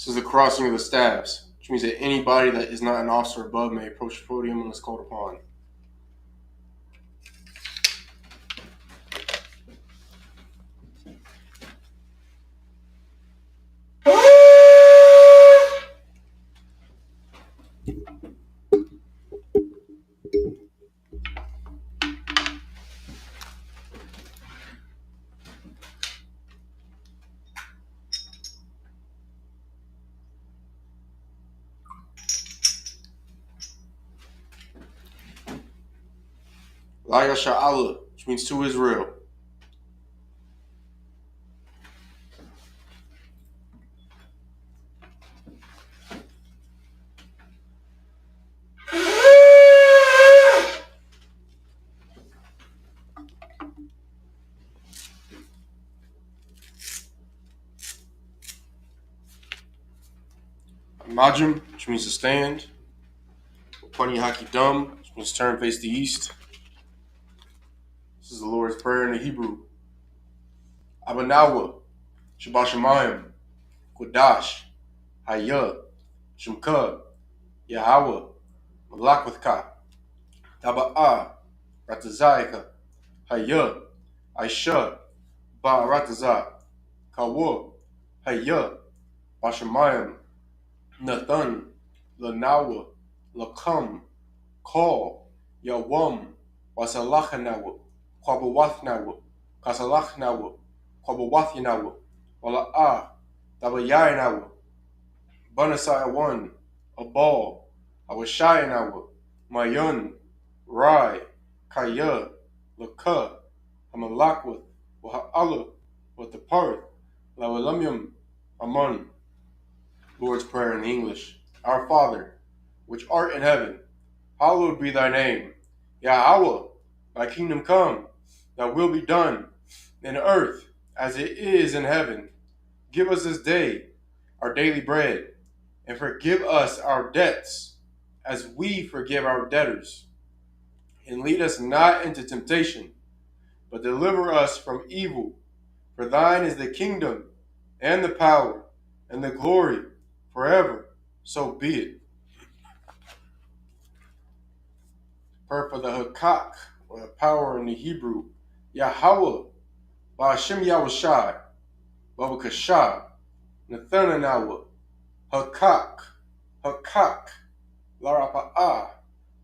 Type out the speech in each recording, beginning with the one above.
This is the crossing of the staffs, which means that anybody that is not an officer above may approach the podium unless called upon. La Yasha'Allah, which means to Israel. Majum, which means to stand. Pani Haki Dum, which means turn face the east. This is the Lord's Prayer in the Hebrew. Abanawa, Shabashamayim, Kodash, Hayah, Shemka, Yahweh, Malakwithka, Taba'ah, Ratazayaka, Hayah, Aisha, Ba'aratazah, Kawa, Hayah, Bashamayim, Nathan, Lanawa, Lakam, Call, Yawam, Wasalachanawa, Kwabawatnawa, Kasalachnawa, Kwabawathinawa, Wala'ah, Dabayayanawa, Banasaya 1, Abal, Awashayanawa, Mayun, Rai, Kaya, Laka, Hamalakwith, Waha'ala, Wataparth, Lawalamyam, Aman. Lord's Prayer in English. Our Father, which art in heaven, hallowed be thy name. Yahweh, thy kingdom come, thy will be done, in earth as it is in heaven. Give us this day our daily bread, and forgive us our debts, as we forgive our debtors. And lead us not into temptation, but deliver us from evil. For thine is the kingdom, and the power, and the glory, forever. So be it. Prayer for the Hakak, or the power in the Hebrew. Yahweh, Ba'ashem Yahushai, Babakashah, Nathananawa, Hakak, Hakak, Larapa'ah,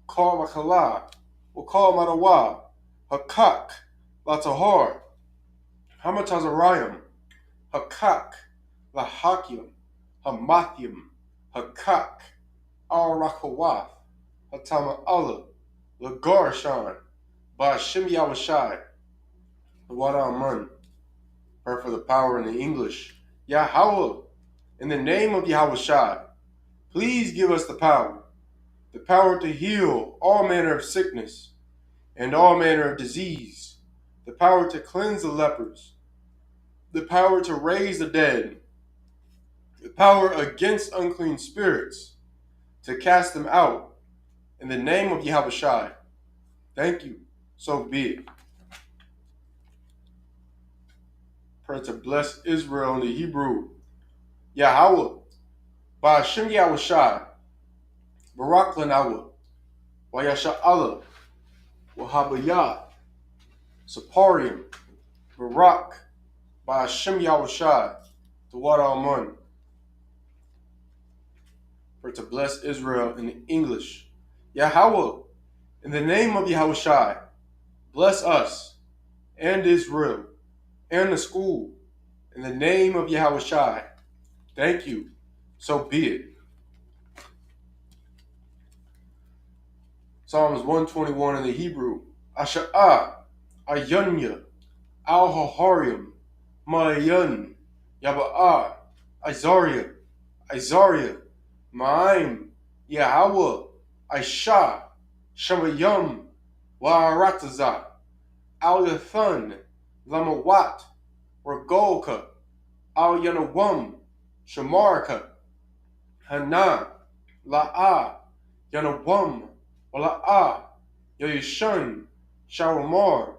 Kal Makala, Wakal Madawa, Hakak, Latahar, Hamatazarayim, Hakak, Lahakim, Hamathium, Hakak, Al-Rakawath, Hatama Allah, Lagarshan, Ba'ashem Yahushai, Wadaman. Prayer for the power in the English. Yahweh, in the name of Yahushai, please give us the power to heal all manner of sickness and all manner of disease, the power to cleanse the lepers, the power to raise the dead, the power against unclean spirits, to cast them out, in the name of Yahushai. Thank you, so be it. Pray to bless Israel in the Hebrew. Yahweh, Ba'ashem Yahushai, Barak Lanawa, Wayasha'Allah, Wahabayah, Saparium, Barak, Ba'ashem Yahushai, Tawad Amun. Pray to bless Israel in the English. Yahweh, in the name of Yahushai, bless us and Israel and the school, in the name of Yahushai. Thank you, so be it. Psalms 121 in the Hebrew. Asha'ah, Ayunya, Al-Haharium, Ma'ayun, Yaba'ah, Isaiah, Ma'im, Yahweh, Aisha, Shamayum, Wa'aratazah, Al-Yathan, Lamawat, Regolka, Al-Yanawam, Shamarka, Hana, La'ah, Yanawam, Wala'ah, Yayishun, Sharamar,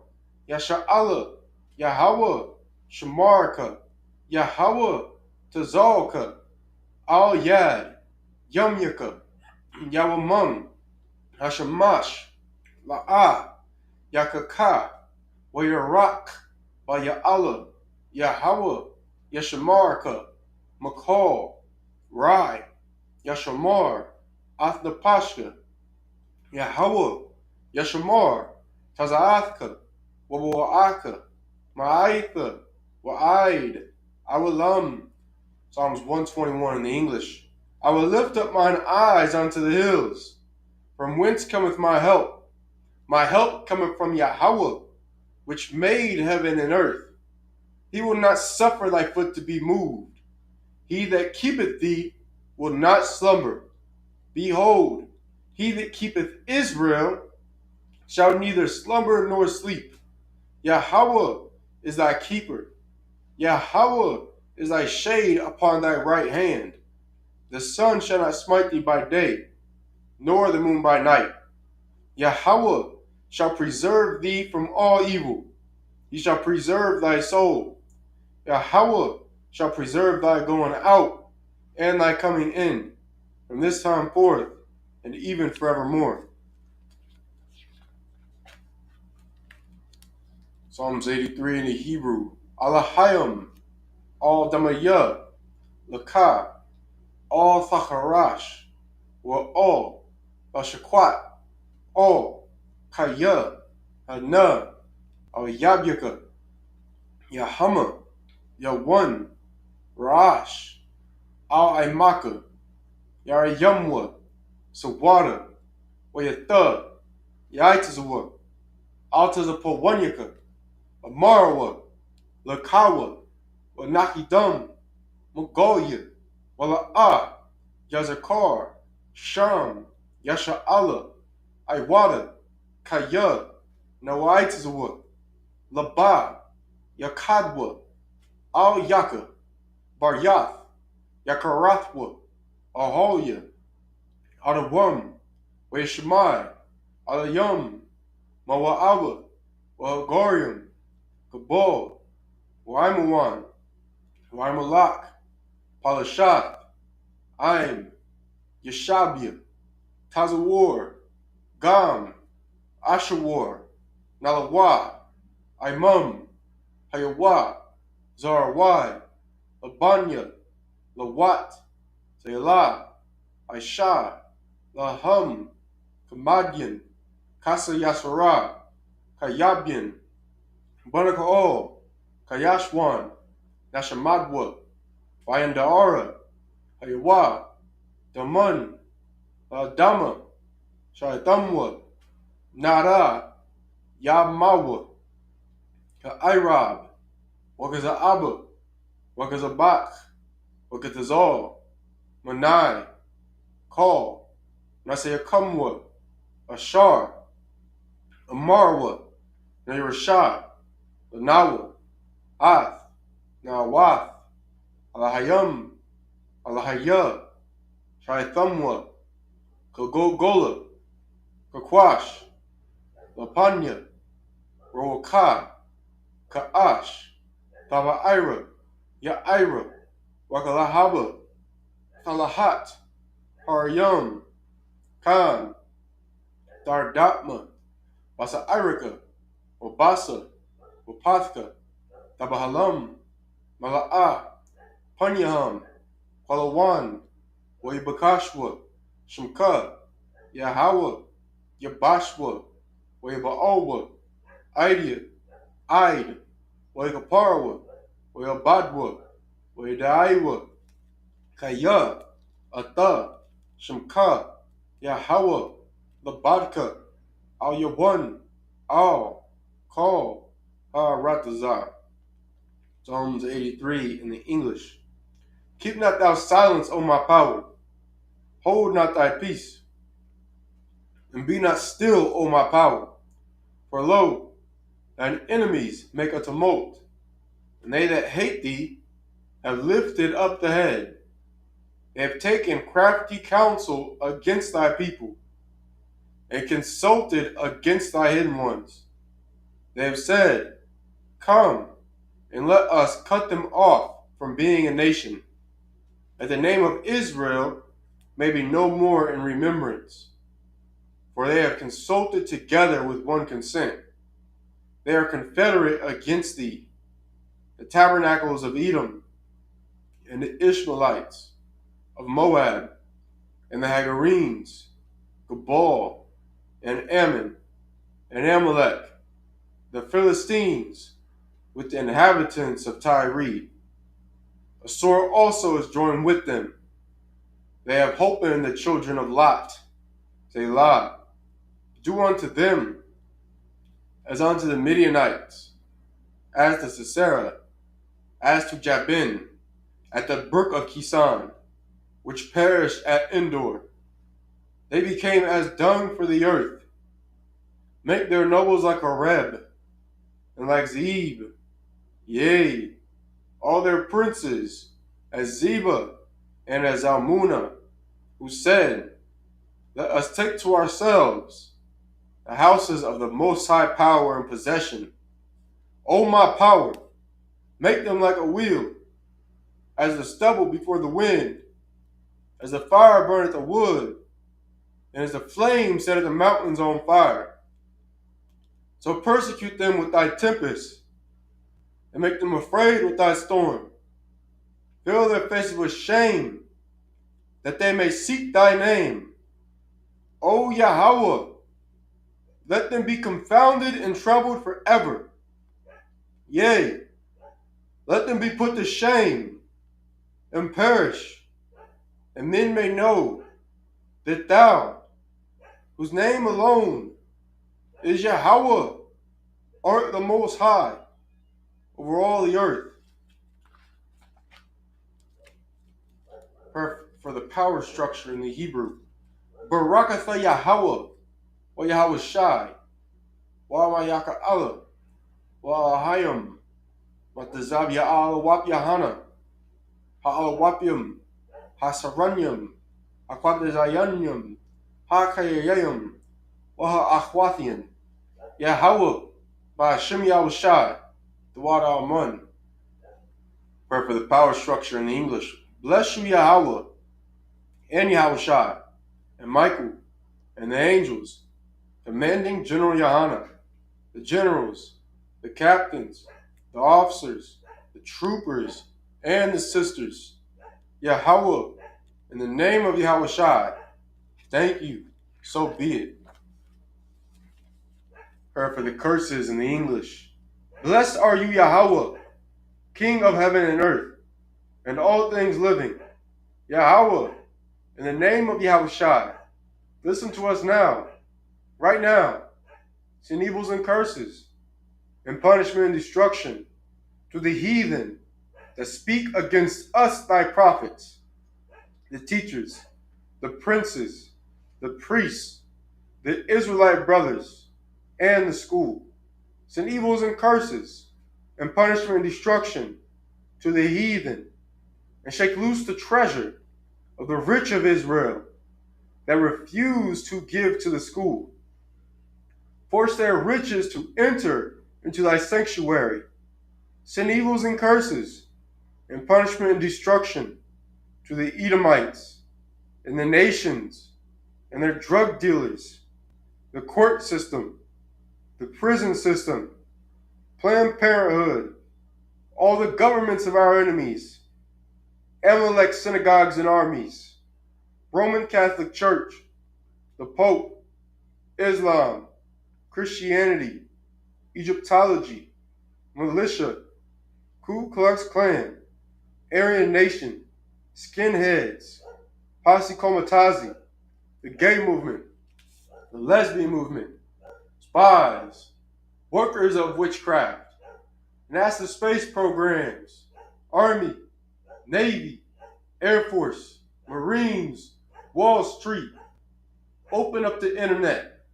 Yasha'Allah, Yahweh, Shamarka, Yahweh, Tazalka, Al Yad, Yumyaka, Yawamum, Hashamash, La'ah, Yakaka, Wayarak, Baya'ala, Yahweh, Yashamarka, Makal, Rai, Yashamar, Athnapashka, Yahweh, Yashamar, Tazaathka, Wawa'aka, Ma'aitha, Wa'aid, Awalam. Psalms 121 in the English. I will lift up mine eyes unto the hills. From whence cometh my help? My help cometh from Yahweh, which made heaven and earth. He will not suffer thy foot to be moved. He that keepeth thee will not slumber. Behold, he that keepeth Israel shall neither slumber nor sleep. Yahweh is thy keeper. Yahweh is thy shade upon thy right hand. The sun shall not smite thee by day, nor the moon by night. Yahweh shall preserve thee from all evil. He shall preserve thy soul. Yahweh shall preserve thy going out and thy coming in, from this time forth and even forevermore. Psalms 83 in the Hebrew. Alahayim, Al Damayah, Lakah, Al Thacharash, Wa Al Bashakwat, Al Kaya, Hana, Al Yabyaka, Yahama, Yawan, Rash, Al Aimaka, Yarayamwa, Sawada, Wayatha, Yaitazwa, Altazapawanyaka, Amarawa, Lakawa, Wanakidam, Mongolia, Wala'ah, Yazakar, Sham, Yasha'ala, Iwata, Kaya, Nawaitazwa, Laba, Yakadwa, Al Yaka, Baryath, Yakarathwa, Aholia, Adawam, Weshemai, Alayam, Mawa'aba, Wahagorium, Kabul, Waimawan, Waimalak, Palashath, Aim, Yeshabia, Tazawar, Gam, Ashawar, Nalawa, Imam, Hayawa, Zarawai, Labanya, Lawat, Zaylah, Aisha, Laham, Kamadian, Kasa Yasara, Kayabian, Banakaol, Kayashwan, Nashamadwa, Vayandaara, Hayawa, Daman, Dama, Shaitamwa, Nara, Yamawa, Kairab, Wakazaaba, Wakazabak, Wakatazal, Manai, Call, Nasayakamwa, Ashar, Amarwa, Nairashah, Lanawa, Ath, Nawath, Alahayam, Alahaya, Shaithamwa, Kagogola, Kakwash, Lapanya, Roaka, Kaash, Tavaira, Yaira, Wakalahaba, Talahat, Haryam, Khan, Dardatma, Basairika, Wabasa, Wapathka, Tabahalam, Mala'ah, Panyaham, Kwalawan, Wayabakashwa, Shimka, Yahawa, Yabashwa, Wayabaowa, Idea, Ide, Wayakaparwa, Wayabadwa, Wayadaiwa, Kaya, Ata, Shimka, Yahawa, Labadka, Al Yawan, Al, Call, Ratazar. Psalms 83 in the English. Keep not thou silence, O my power. Hold not thy peace. And be not still, O my power. For lo, thine enemies make a tumult, and they that hate thee have lifted up the head. They have taken crafty counsel against thy people, and consulted against thy hidden ones. They have said, Come, and let us cut them off from being a nation. that the name of Israel may be no more in remembrance. For they have consulted together with one consent. They are confederate against thee, the tabernacles of Edom, and the Ishmaelites of Moab, and the Hagarenes, Gebal, and Ammon, and Amalek, the Philistines, with the inhabitants of Tyre. A sword also is joined with them. They have holpen in the children of Lot. Selah. Do unto them as unto the Midianites, as to Sisera, as to Jabin, at the brook of Kisan, which perished at Endor. They became as dung for the earth. Make their nobles like Oreb, and like Zeeb, yea, all their princes, as Zeba and as Zalmunna, who said, let us take to ourselves the houses of the Most High power and possession. O my power, make them like a wheel, as the stubble before the wind, as the fire burneth the wood, and as the flame setteth the mountains on fire. So persecute them with thy tempest, and make them afraid with thy storm. Fill their faces with shame, that they may seek thy name. O Yahweh, let them be confounded and troubled forever. Yea, let them be put to shame and perish, and men may know that thou, whose name alone is Yahweh, art the Most High over all the earth. For the power structure in the Hebrew, Barakatha Yahweh, wa Yahweh Shai, wa Mayaka Allah, wa Ahayim, wa Tazab Ya'al Wap Yahana, Ha'al Wapium, Hasaranyam, Aquatazayanyam, Hakayayam, wa Ha'achwathian, Yahweh, by Hashem Yahweh Shai, the Wad Al-Man. Prayer for the power structure in the English. Bless you, Yahweh, and Yahweh Shai, and Michael, and the angels, commanding General Yahana, the generals, the captains, the officers, the troopers, and the sisters. Yahweh, in the name of Yahweh Shai, thank you, so be it. Prayer for the curses in the English. Blessed are you, Yahweh, King of heaven and earth, and all things living. Yahweh, in the name of Yahweh Shai, listen to us now, right now. Send evils and curses, and punishment and destruction to the heathen that speak against us, thy prophets, the teachers, the princes, the priests, the Israelite brothers, and the school. Send evils and curses, and punishment and destruction to the heathen, and shake loose the treasure of the rich of Israel that refuse to give to the school. Force their riches to enter into thy sanctuary. Send evils and curses, and punishment and destruction to the Edomites, and the nations, and their drug dealers, the court system, the prison system, Planned Parenthood, all the governments of our enemies, Amalek synagogues and armies, Roman Catholic Church, the Pope, Islam, Christianity, Egyptology, militia, Ku Klux Klan, Aryan Nation, skinheads, Posse Comitazi, the gay movement, the lesbian movement, spies, workers of witchcraft, NASA space programs, Army, Navy, Air Force, Marines, Wall Street. Open up the internet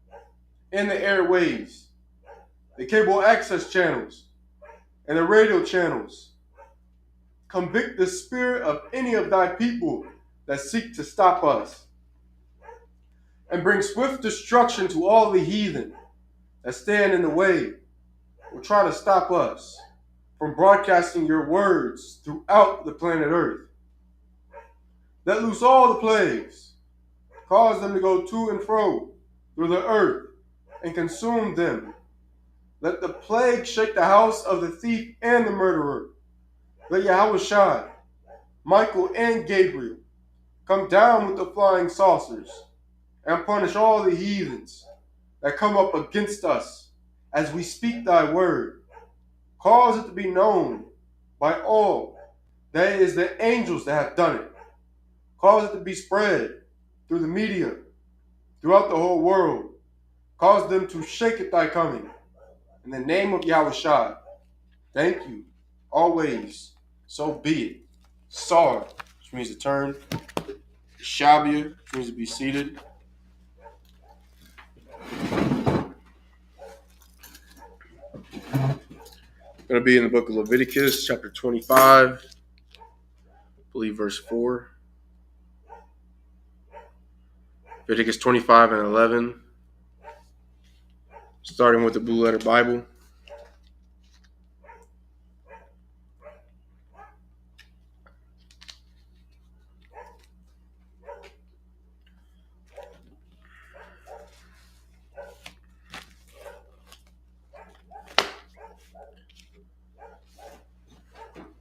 and the airwaves, the cable access channels, and the radio channels. Convict the spirit of any of thy people that seek to stop us, and bring swift destruction to all the heathen that stand in the way or try to stop us from broadcasting your words throughout the planet Earth. Let loose all the plagues. Cause them to go to and fro through the earth and consume them. Let the plague shake the house of the thief and the murderer. Let Yahushua, Michael, and Gabriel come down with the flying saucers and punish all the heathens that come up against us as we speak thy word. Cause it to be known by all that it is the angels that have done it. Cause it to be spread through the media, throughout the whole world. Cause them to shake at thy coming. In the name of Yahushua, thank you, always, so be it. Sar, which means to turn. Shabia, which means to be seated. Going to be in the book of Leviticus, chapter 25, I believe verse 4. Leviticus 25 and 11. Starting with the Blue Letter Bible.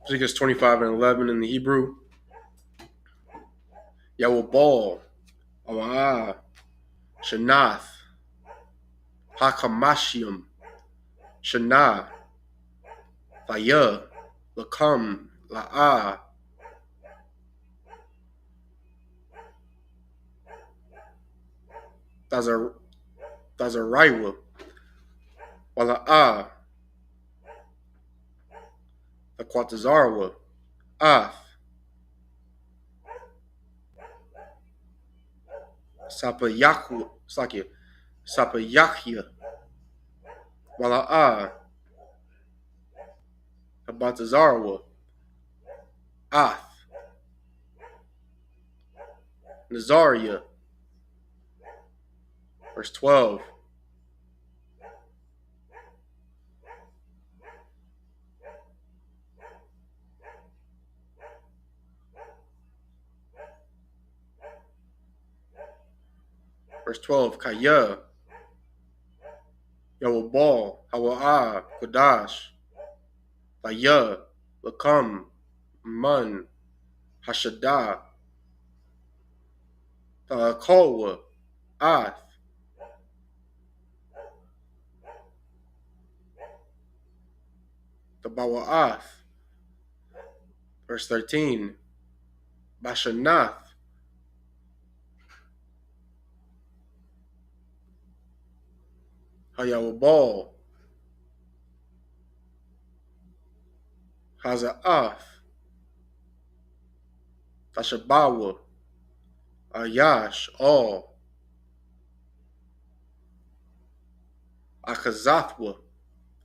Leviticus 25 and 11 in the Hebrew. Yahweh Awa'ah, Shanath, Hakamashim, Shana, Thayah, Lakam, La'ah, Tazaraiwa, Wala'ah, Taquatazarwa, Ath, Sapayachya, Wala'ah, Tabatazarwa, Ath, Nazaria. Verse 12. Verse 12. Kaya, Yawabal, Hawa'ah, Kodash, Thayah, Lakam, Man, Hashadah, Talakolwa, Ath, Tabawa'ath. Verse 13. Bashanath, Hayawabal, Haza'ath, Tashabawa, Ayash, all, Akazathwa.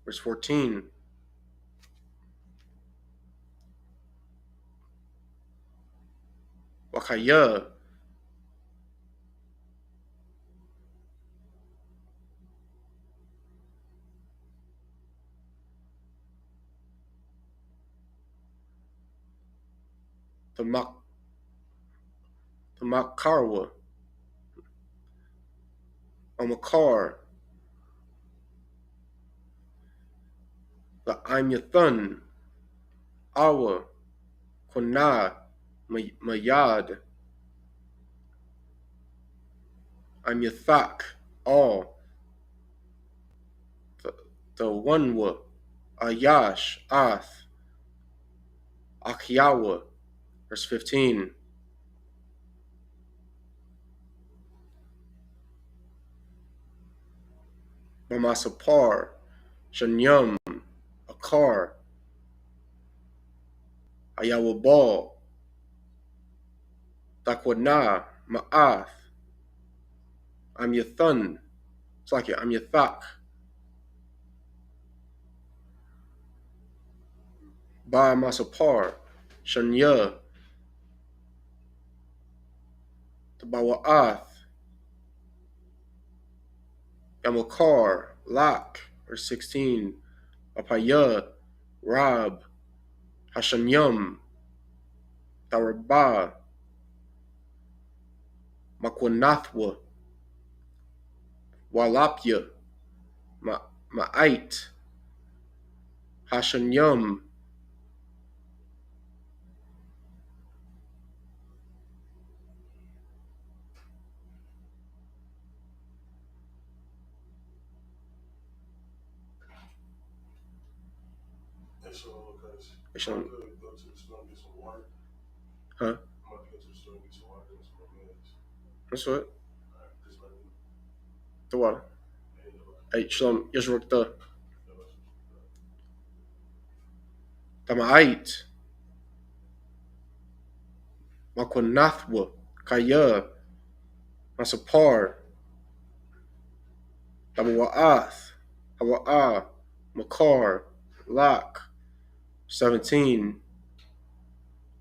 Verse 14. Wakaya, Tamakarwa, Amakar, the Imyathun, Awa, Kona, Mayad, Imyathak, all, the Onewa, Ayash, Ath, Akiyawa. Verse 15. Mamasapar, Shanyum, Akar, Ayawabal, Takwana, Ma'ath, Amyathun. It's like it, Amyathak. Ba Masapar, Shanya, Tabawa'ath, Yamakar, Lak, verse 16, Apaya, Rab, Hashanyum, Tarabah, Makwanathwa, Walapya, Ma'ait, Hashanyum, huh? That's what? The water. Hey, Shalom, Yeshua the Tama'ait, Makwanathwa, Kaya, Masapar, Tabawa'ath, Hawa'ah, Makar, Lak, 17,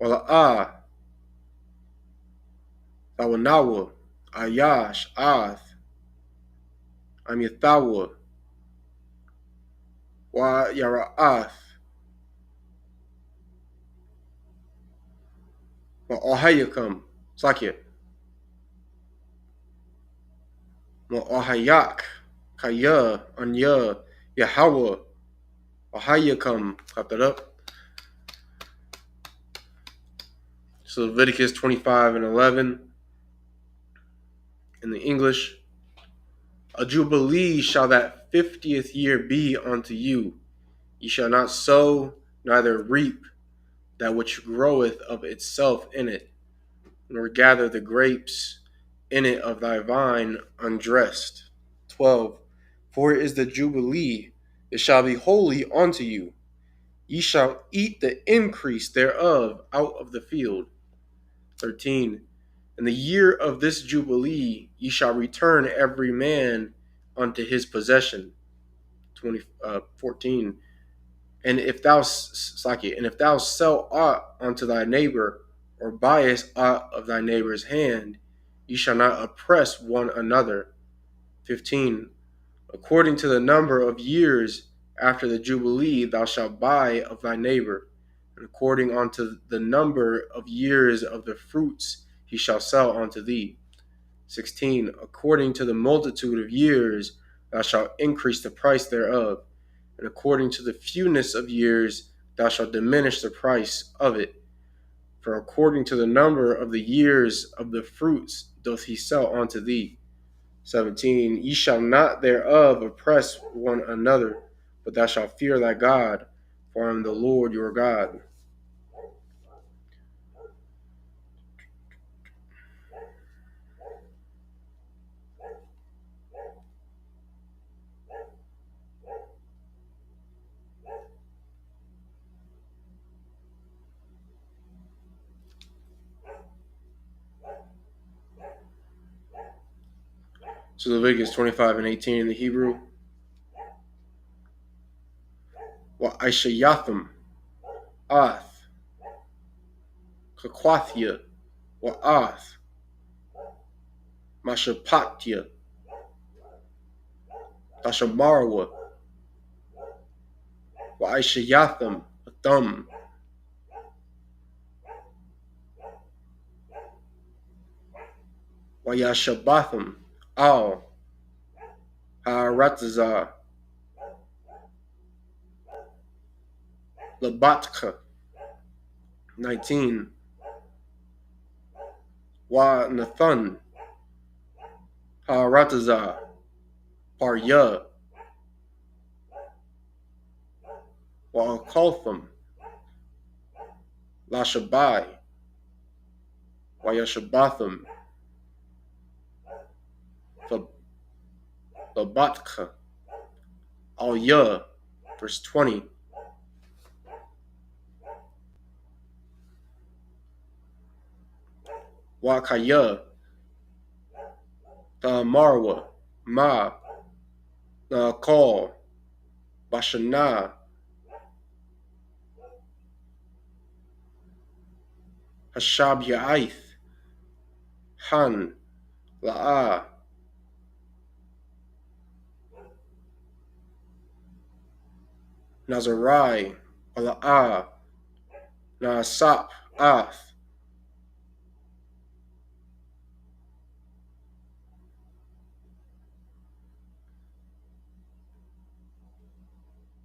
Wala'ah, Tawanawa, Ayash, Ath, Amyathawa, Wa Yara'ath, Wa Ohayakam, Sakya, Wa Ohayak, Kaya, Anya, Yahweh, Ohayakam, clap that up. So Leviticus 25 and 11 in the English. A jubilee shall that 50th year be unto you. Ye shall not sow, neither reap that which groweth of itself in it, nor gather the grapes in it of thy vine undressed. 12. For it is the jubilee, it shall be holy unto you. Ye shall eat the increase thereof out of the field. 13. In the year of this jubilee ye shall return every man unto his possession. 14. And if thou sell aught unto thy neighbor, or buyest aught of thy neighbor's hand, ye shall not oppress one another. 15. According to the number of years after the jubilee thou shalt buy of thy neighbor, and according unto the number of years of the fruits he shall sell unto thee. 16. According to the multitude of years thou shalt increase the price thereof, and according to the fewness of years thou shalt diminish the price of it. For according to the number of the years of the fruits doth he sell unto thee. 17. Ye shall not thereof oppress one another, but thou shalt fear thy God, for I am the Lord your God. So Leviticus 25 and 18 in the Hebrew. Wa Ishayatham, Ath, Kakwathia, Wa Ath, Mashapatya, Tashamarwa, Wa Ishayatham, Atham, Wa Yashabatham, Al, Haaratazah, Labatka. 19. Wa Nathan, Haaratazah, Parya, Wa Akaltham, Lashabai, Wa Yashabatham, Labatka, Al verse 20. Wa Kaya, Marwa, Ma, Naakal, Bashana, Hashab Ya'ith, Han, La'ah, Nazarai, Ala'ah, Naasap, Ath,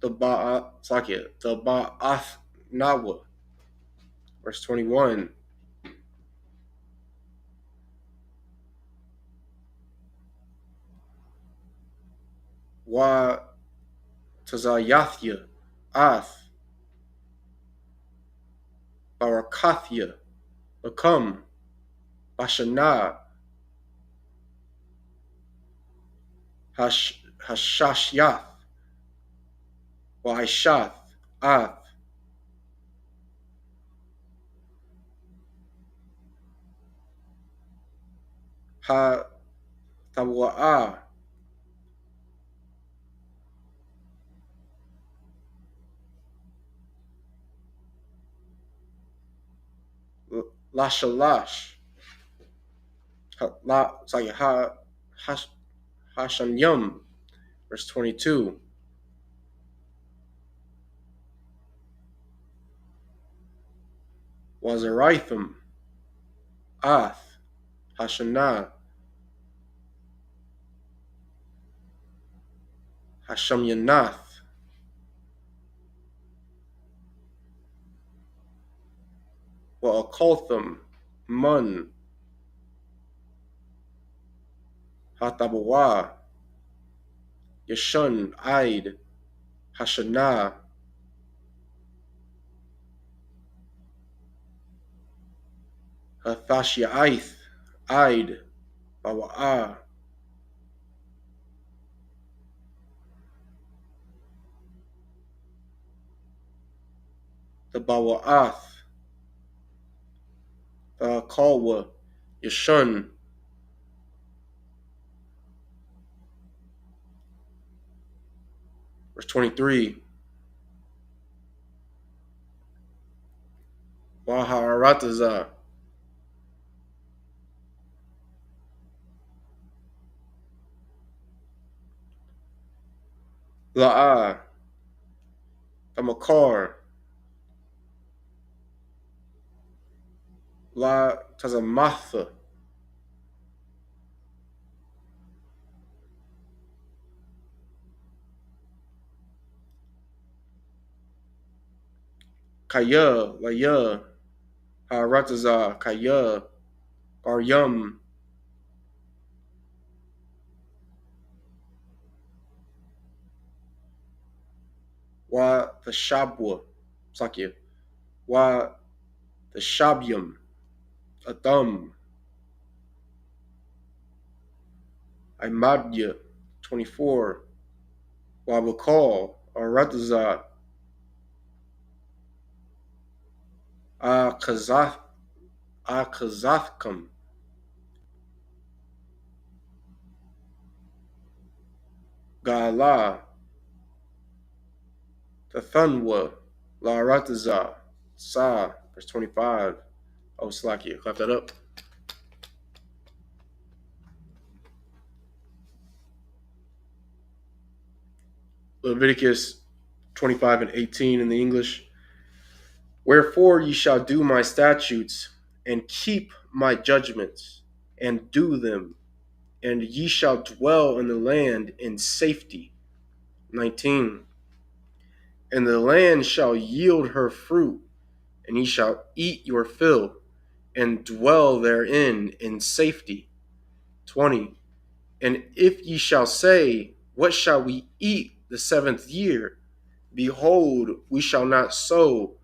the Ba'ath Nawa. Verse 21. Wa Tazayathya Ath Barakathya Bakam Bashana Hashashyath Wa Aishath Ath Ha Tawa'a Lashalash Hashanyam. Verse 22. Wazaraitham Ath Hashanah Hashamyanath Wa Akoltham Mun Hatabawa Yashun Aid Hashanah Hathashyaith Aid Bawa'a the Bawa'ath the Kalwa Yashun. Verse 23. Waharataza La'a the Makar La Tazamatha Kaya Laya Harataza Kaya Baryum Wa the Shabwa Sakya Wa the Shabyum Adam Imadya 24 Wa Bakal Arataza Akazathkam Gala the Thunwa La Rataza Sa. Verse 25. Oh, Slakia, clap that up. Leviticus 25 and 18 in the English. Wherefore ye shall do my statutes, and keep my judgments, and do them, and ye shall dwell in the land in safety. 19. And the land shall yield her fruit, and ye shall eat your fill, and dwell therein in safety. 20. And if ye shall say, what shall we eat the 7th year? Behold, we shall not sow,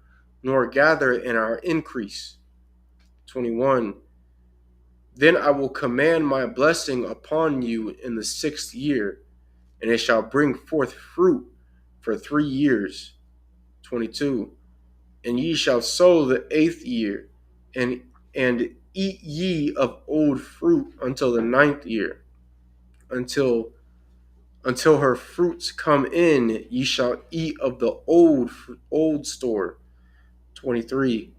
nor gather in our increase. 21. Then I will command my blessing upon you in the 6th year, and it shall bring forth fruit for 3 years. 22. And ye shall sow the 8th year, and eat ye of old fruit until the 9th year, until her fruits come in, ye shall eat of the old store. 23.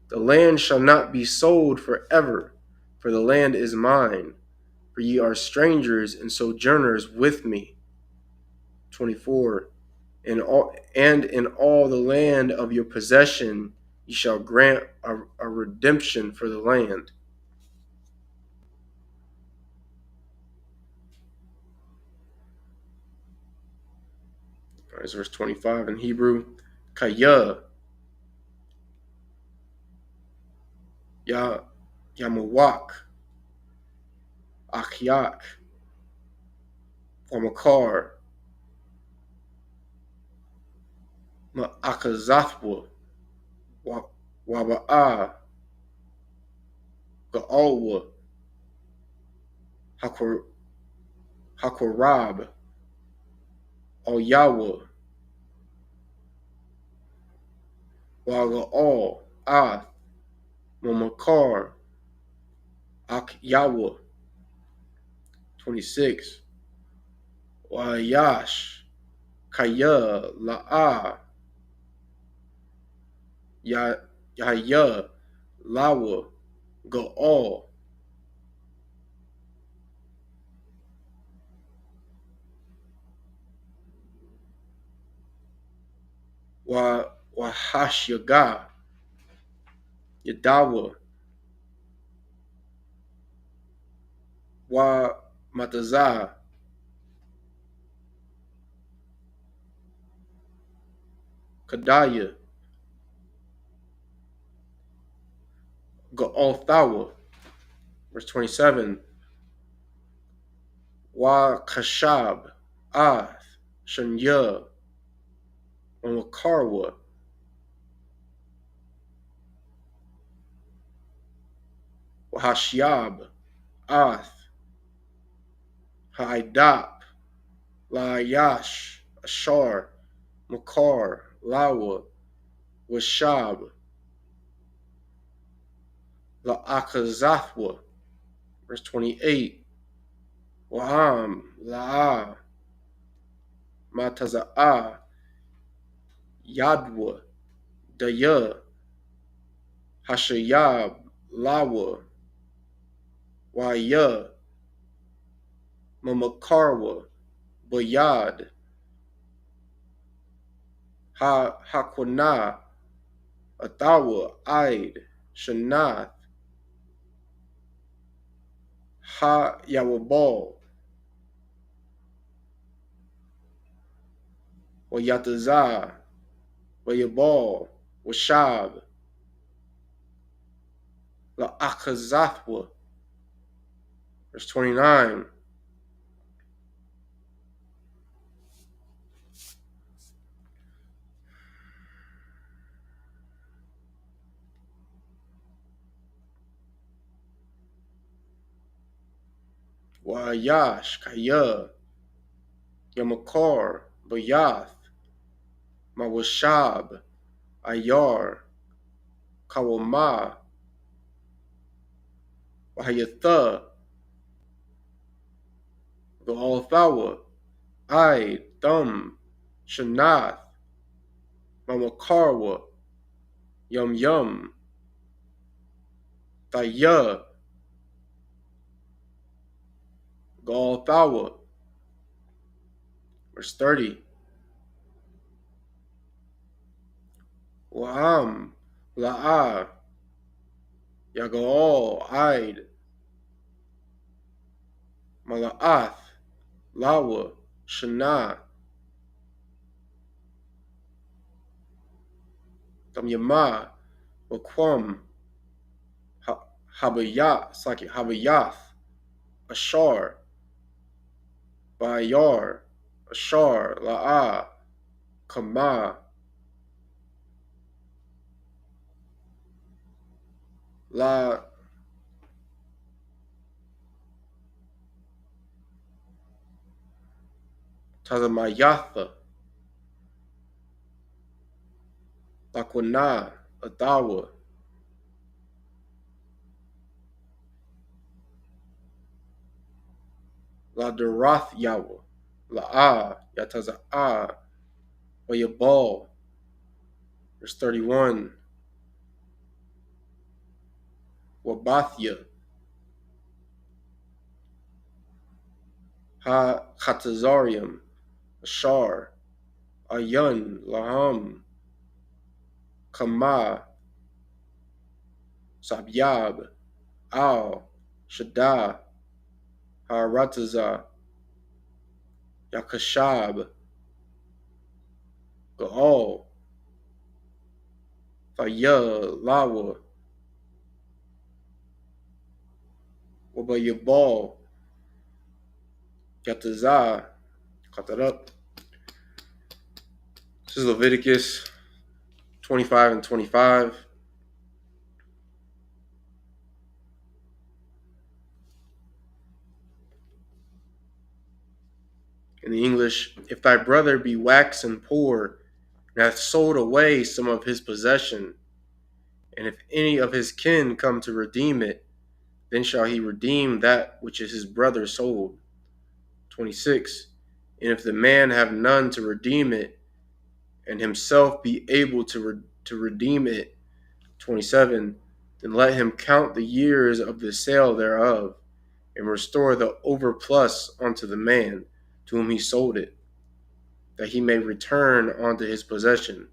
The land shall not be sold forever, for the land is mine, for ye are strangers and sojourners with me. 24. And in all the land of your possession ye shall grant a redemption for the land. That's verse 25 in Hebrew. Kaya, Yamawak, Akyak, Wamakar, Ma'akazathwa, Waba'a, Ga'alwa, Hakurab, Alyawa, Waga'al, Ath, Mamakar, Akyawa. 26. Wayash, Kaya, La'a, Yahya, Lawa, Ga'al. Wahashyaga, Yadawa, Wa Matazah, Kadaya, Ga'althawa. Verse 27. Wa Kashab, Ath, Shanya, Makarwa, Wahashyab, Ath, Ha'idap, La'ayash, Ashar, Makar, Lawa, Washab, La'akazathwa. Verse 28. Wa'am, La'a, Mataza'ah, Yadwa, Daya, Hashayab, Lawa, Waya, Mamakarwa, Bayad, Hakwana, Atawa, Aid, Shanath, Ha Yawabal, Wayatazah, Wayabal, Washab, La'akazathwa. Verse 29. Wayash, Kaya, Yamakar, Bayath, Mawashab, Ayar, Kawama, Wahayatha, Ga'althawa, Aid, Thum, Shanath, Mamakarwa, Yum Yum, Thaya, Ga'althawa. Verse 30. Wa'am, La'a, Yaga'al, Aid, Mala'ath, Lawa, Shana, Damyama, Waquam, Habayath, Ashar, Bayar, Ashar, La'a, Kama, La Tazamayatha, Lakwana, Adawa, La Durath Yawa, La'a, Yataza'a, Wayabal. Verse 31. Wabathya, Ha Chatazarium, Ashar, Ayun, Laham, Kama, Sabyab, Al, Shaddai, Harataza, Yakashab, Gaal, Faya, Lawa, Wabayabal, Yatazah. Cut that up. This is Leviticus 25 and 25. In the English, if thy brother be waxen poor, and hath sold away some of his possession, and if any of his kin come to redeem it, then shall he redeem that which is his brother sold. 26. And if the man have none to redeem it, and himself be able to redeem it, 27. Then let him count the years of the sale thereof, and restore the overplus unto the man to whom he sold it, that he may return unto his possession.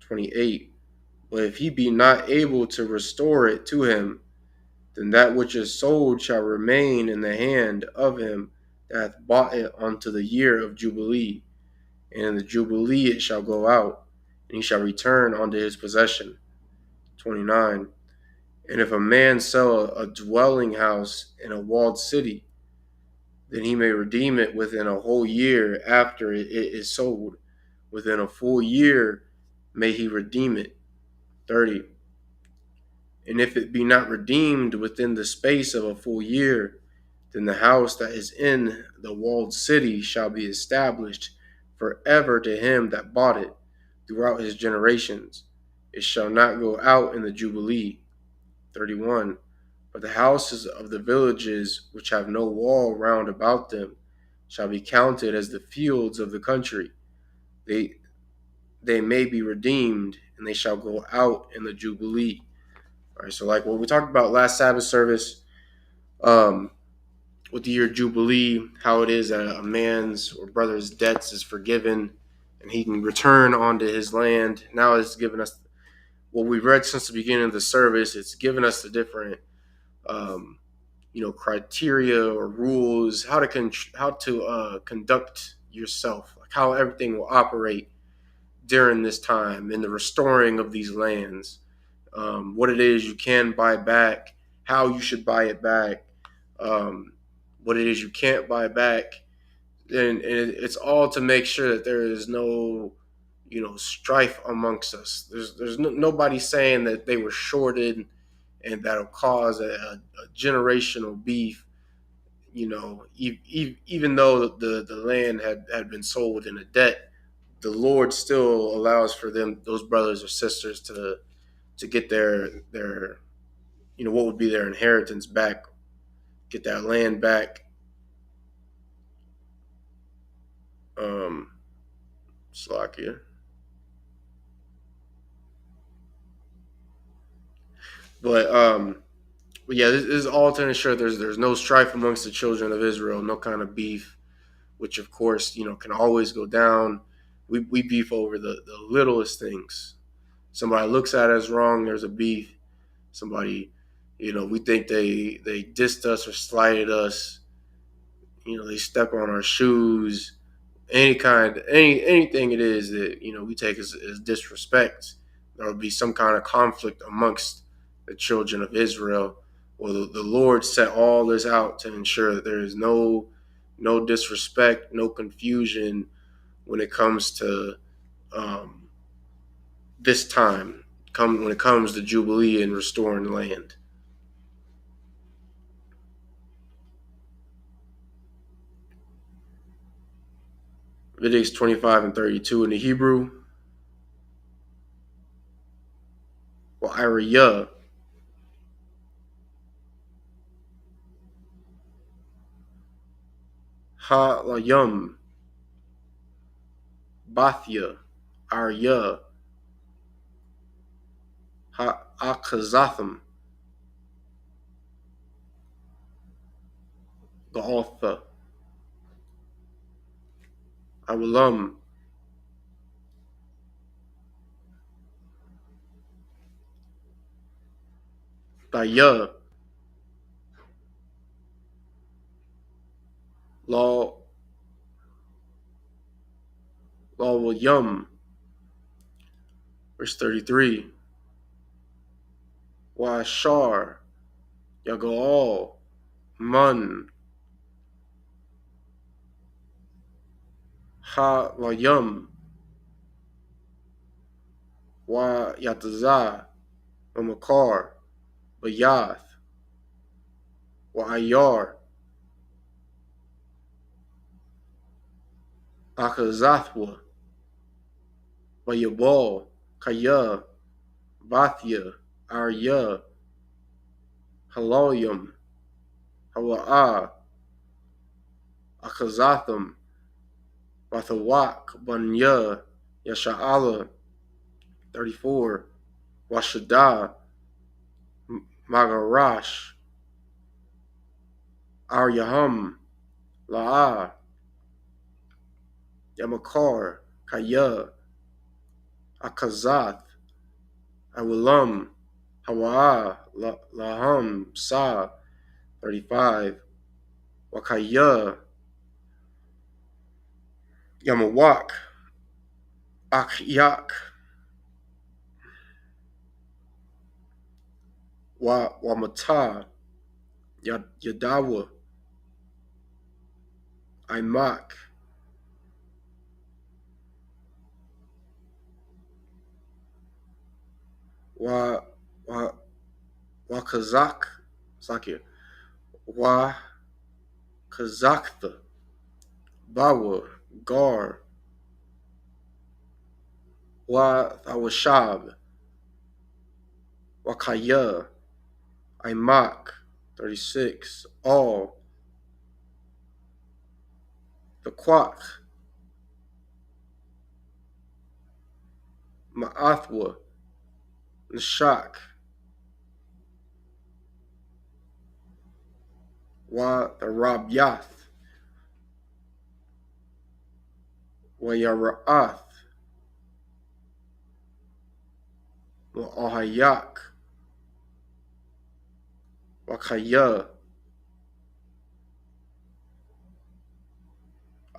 28. But if he be not able to restore it to him, then that which is sold shall remain in the hand of him that hath bought it unto the year of Jubilee, and in the Jubilee it shall go out, and he shall return unto his possession. 29. And if a man sell a dwelling house in a walled city, then he may redeem it within a whole year after it is sold. Within a full year may he redeem it. 30. And if it be not redeemed within the space of a full year, then the house that is in the walled city shall be established forever to him that bought it throughout his generations. It shall not go out in the Jubilee. 31. But the houses of the villages which have no wall round about them shall be counted as the fields of the country. They may be redeemed, and they shall go out in the Jubilee. All right, so like what we talked about last Sabbath service, with the year Jubilee, how it is that a man's or brother's debts is forgiven, and he can return onto his land. Now it's given us what we've read since the beginning of the service. It's given us the different um, criteria or rules, how to conduct yourself, like how everything will operate during this time in the restoring of these lands, what it is you can buy back, how you should buy it back, what it is you can't buy back, and it's all to make sure that there is no strife amongst us. There's nobody saying that they were shorted and that'll cause a generational beef. Even though the land had been sold in a debt, the Lord still allows for those brothers or sisters to get their what would be their inheritance back, get that land back. Slovakia. But yeah, this is all to ensure there's no strife amongst the children of Israel, no kind of beef, which of course can always go down. We beef over the littlest things. Somebody looks at us wrong, there's a beef. Somebody, we think they dissed us or slighted us. They step on our shoes. Anything it is that we take as disrespect. There will be some kind of conflict amongst the children of Israel. Well, the Lord set all this out to ensure that there is no disrespect, no confusion when it comes to this time. When it comes to Jubilee and restoring the land. Leviticus 25 and 32 in the Hebrew. Well, Ariyah. Ha-layum. Bathia. Ariyah. Ha-akazatham. Ga'altha. Awalam. Daya. Law. Law Yum. Verse 33. Wa Shar Yagal Man Ha Yum Wa Yataza Wa Makar Bayath Wa Ayar Akazathwa Wa Yabal Kaya Bathya Arya Haloyum Hawa'a Akazatham Wathawak Banya Yasha'ala 34 Washada Magarash Aryaham La'a Yamakar Kaya Akazath Awilam Hawa'a Laham Sa 35 Wakaya Yamawak Akyak Wamata Yadawa Imak Wakazak Sakia Wakazaktha Bawa Gar Thawashab Wakaya Imak 36 All the Quak Ma'athwa Nashak the Rabyath Yara'ath Ahayak Wakaya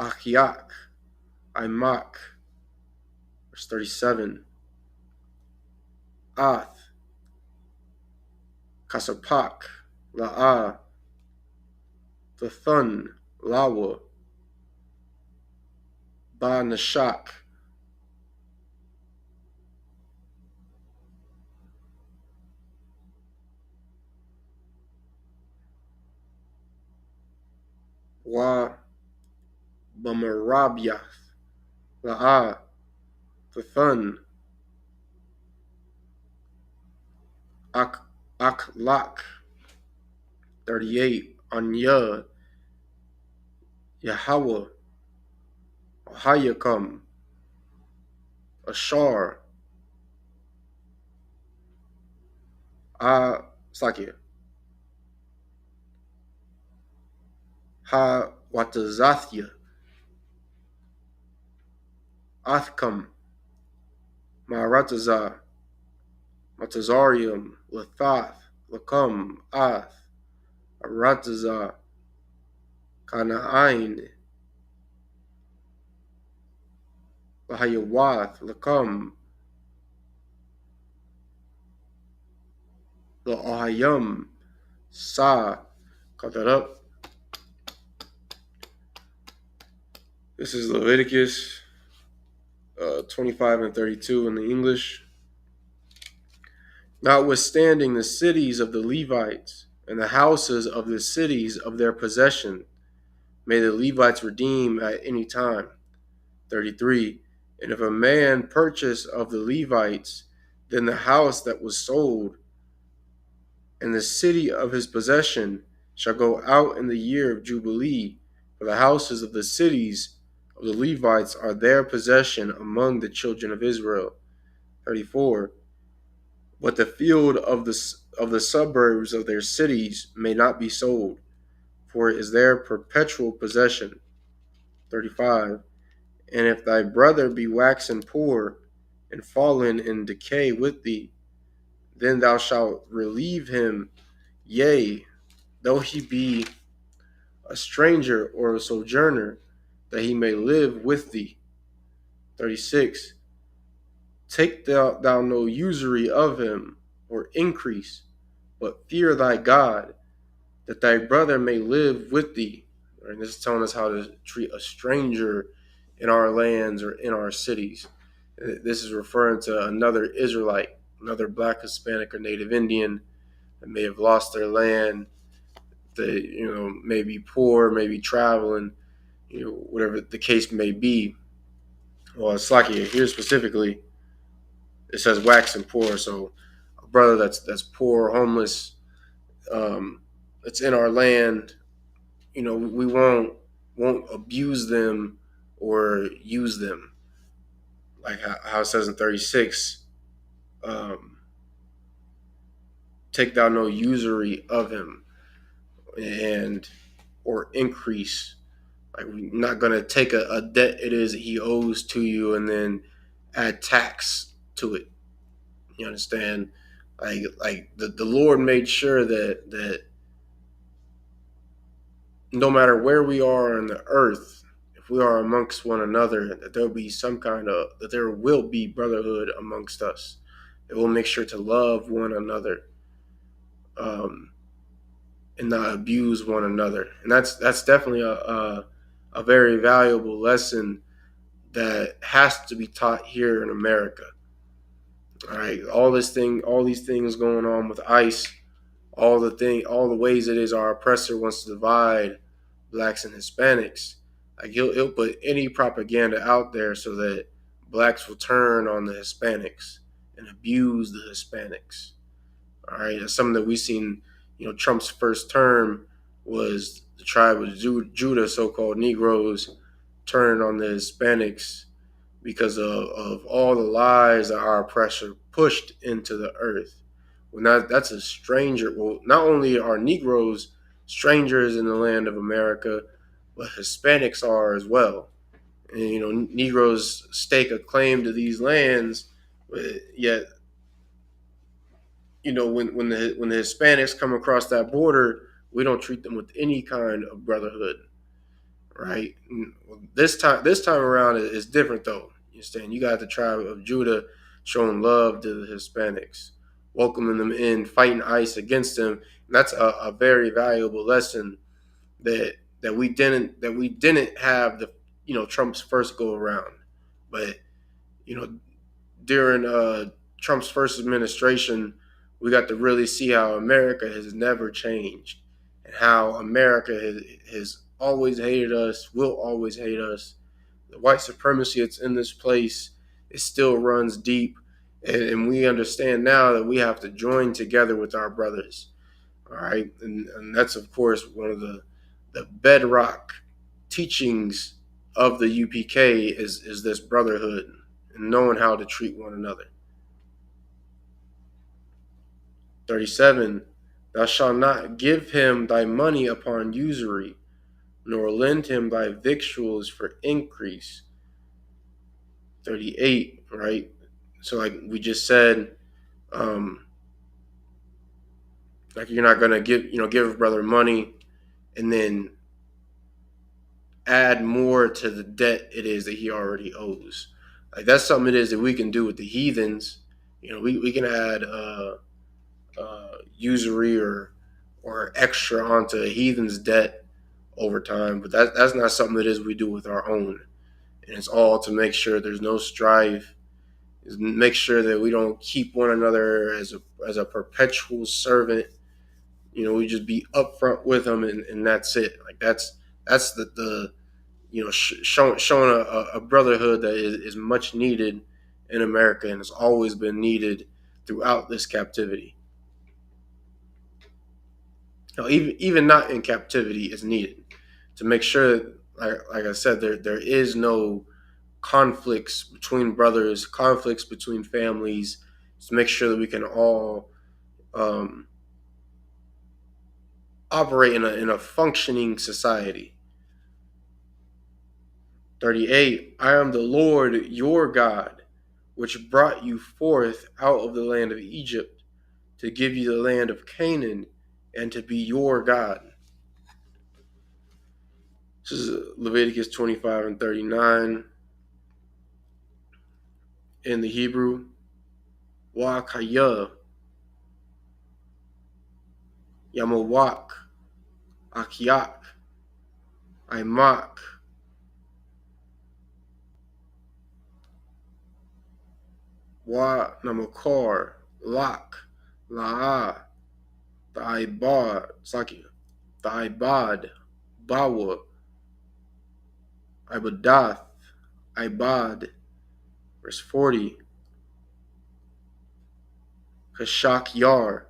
Akyak Imak verse 37 Ath Kasapak La'a the Thun Lawa Ba Nashak Wa Bamarabyath La'a the Thun Aklak 38 Anya Yahweh Hayakam Ashar Sakia Ha Watazathya Athkam Marataza Matazarium Lathath Lakam Ath Arataza Kana'ain Lahayawath Lakam La'ahayam Sa. Cut that up. This is Leviticus 25 and 32 in the English. Notwithstanding the cities of the Levites and the houses of the cities of their possession, may the Levites redeem at any time. 33. And if a man purchase of the Levites, then the house that was sold and the city of his possession shall go out in the year of Jubilee, for the houses of the cities of the Levites are their possession among the children of Israel. 34. But the field of the suburbs of their cities may not be sold, for it is their perpetual possession. 35. And if thy brother be waxen poor and fallen in decay with thee, then thou shalt relieve him, yea, though he be a stranger or a sojourner, that he may live with thee. 36. Take thou no usury of him, or increase, but fear thy God, that thy brother may live with thee. And this is telling us how to treat a stranger in our lands or in our cities. This is referring to another Israelite, another Black, Hispanic, or Native Indian that may have lost their land. They, may be poor, may be traveling, whatever the case may be. Well, it's like here specifically, it says waxing poor. So a brother that's poor, homeless, that's in our land, we won't abuse them or use them. Like how it says in 36, take thou no usury of him, and or increase. Like, we're not gonna take a debt it is that he owes to you and then add tax to it. You understand? Like the Lord made sure that no matter where we are on the earth, if we are amongst one another, that there will be brotherhood amongst us. That we'll make sure to love one another, um, and not abuse one another. And that's definitely a very valuable lesson that has to be taught here in America. All right, all these things going on with ICE, all the ways it is our oppressor wants to divide blacks and Hispanics. Like, he'll put any propaganda out there so that blacks will turn on the Hispanics and abuse the Hispanics. All right, that's something that we seen. Trump's first term was the tribe of Judah, so-called Negroes, turning on the Hispanics because of all the lies that our oppressor pushed into the earth. Well, that's a stranger. Well, not only are Negroes strangers in the land of America, but Hispanics are as well. And, Negroes stake a claim to these lands, but yet, when the Hispanics come across that border, we don't treat them with any kind of brotherhood, right? This time around is different though. You understand? You got the tribe of Judah showing love to the Hispanics, welcoming them in, fighting ICE against them. And that's a very valuable lesson that we didn't have the Trump's first go around, but you know during Trump's first administration, we got to really see how America has never changed and how America has always hated us, will always hate us. The white supremacy that's in this place, it still runs deep. And we understand now that we have to join together with our brothers. All right. And that's, of course, one of the bedrock teachings of the UPK is this brotherhood and knowing how to treat one another. 37. Thou shalt not give him thy money upon usury, nor lend him thy victuals for increase. 38, right? So like we just said, like you're not gonna give a brother money and then add more to the debt it is that he already owes. Like, that's something it is that we can do with the heathens. We can add usury or extra onto a heathen's debt over time, but that's not something that is we do with our own. And it's all to make sure there's no strife, is make sure that we don't keep one another as a perpetual servant. We just be upfront with them, and that's it. Like, that's the showing a brotherhood that is much needed in America and has always been needed throughout this captivity. Even not in captivity is needed to make sure, like I said, there is no conflicts between brothers, conflicts between families, to make sure that we can all operate in a functioning society. 38. I am the Lord your God, which brought you forth out of the land of Egypt, to give you the land of Canaan, and to be your God. This is Leviticus 25 and 39. in the Hebrew, Wakaya, Yamawak, Akyak, Imak, Wa Namakar, Lak, La'a, the Ibad, Saki, the Ibad, Bawa, Ibadath, Ibad, verse 40, Kashak Yar,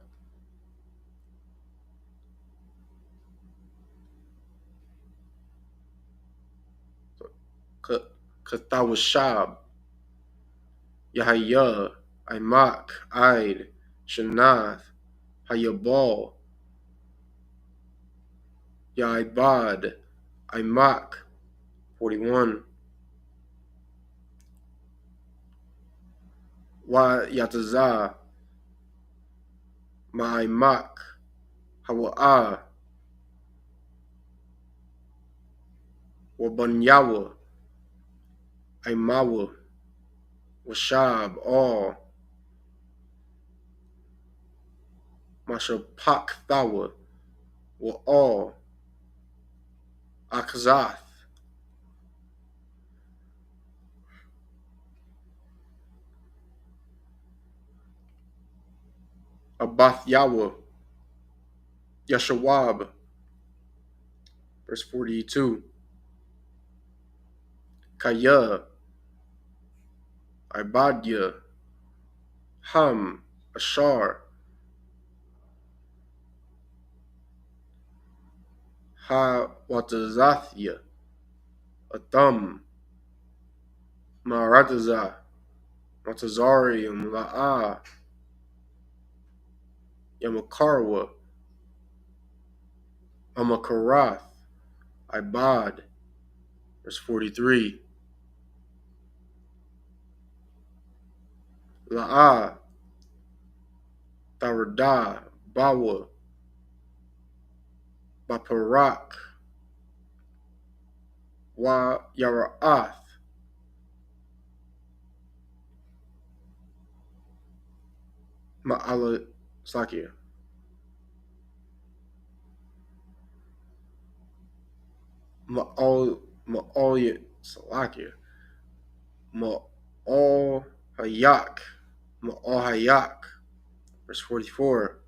Kathawashab, Yahya, Imak, Id, Shanath, Hayabal, Yaibad, Imak, 41, Wa Yatazah, Ma'aimak, Hawa'ah, Wabanyawa, Aimawa, Washab, all, Mashapak Thawa, were all, Akzath, Abath Yawa, Yashawab, verse 42, Kaya, Ibadya, Ham, Ashar, Ha Watazathya, Atham, Marataza, Matazarium, La'a, Yamakarwa, Amakarath, Ibad, verse 43, La'a, Tharada, Bawa, Baparak, Wa Yara'ath, Ma'ala Sakia, Ma'al Salakia, Ma'al Hayak, Ma'al Hayak, verse 44,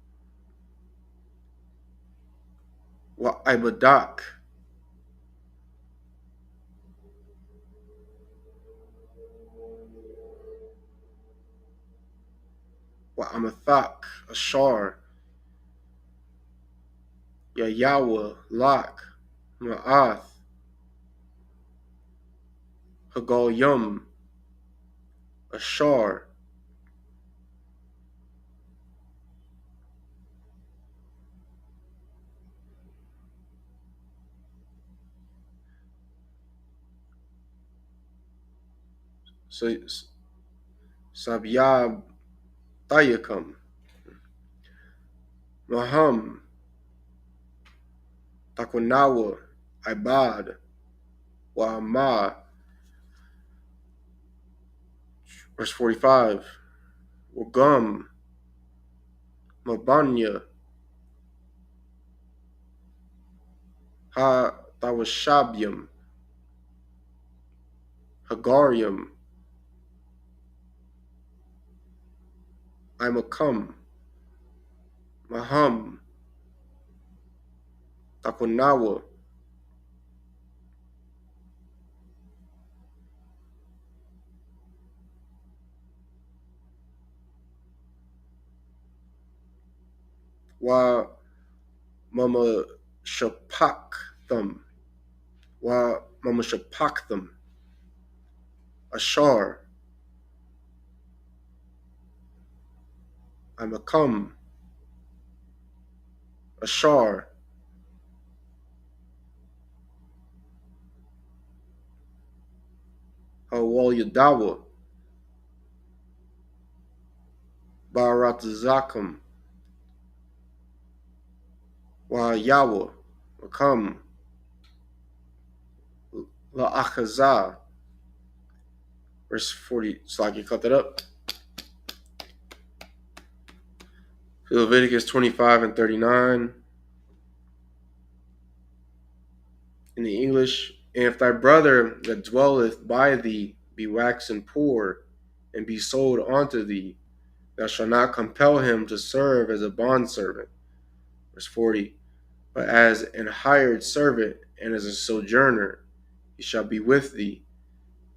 Wa Ibadak, Wa Amathak, Ashar, Yayawa, Lak, Ma'ath, Hagal Yum, Ashar, Sabyab Tayakam, Maham, Takwanawa, Ibad, Wa'ama, verse 45, Wagum, Mabanya, Ha Tawashabyam, Hagarium, Imakam, Maham, Takwanawa, Wa Mama Shapaktham, Wa Mama Shapaktham, Ashar, Imakam, Ashar, Hawal Yadawa, Baratazakam, Wa Yawa, Makam, La Achaza, Verse 40, so I can cut that up. Leviticus 25 and 39. In the English, and if thy brother that dwelleth by thee be waxen poor, and be sold unto thee, thou shalt not compel him to serve as a bondservant. Verse 40. But as an hired servant and as a sojourner, he shall be with thee,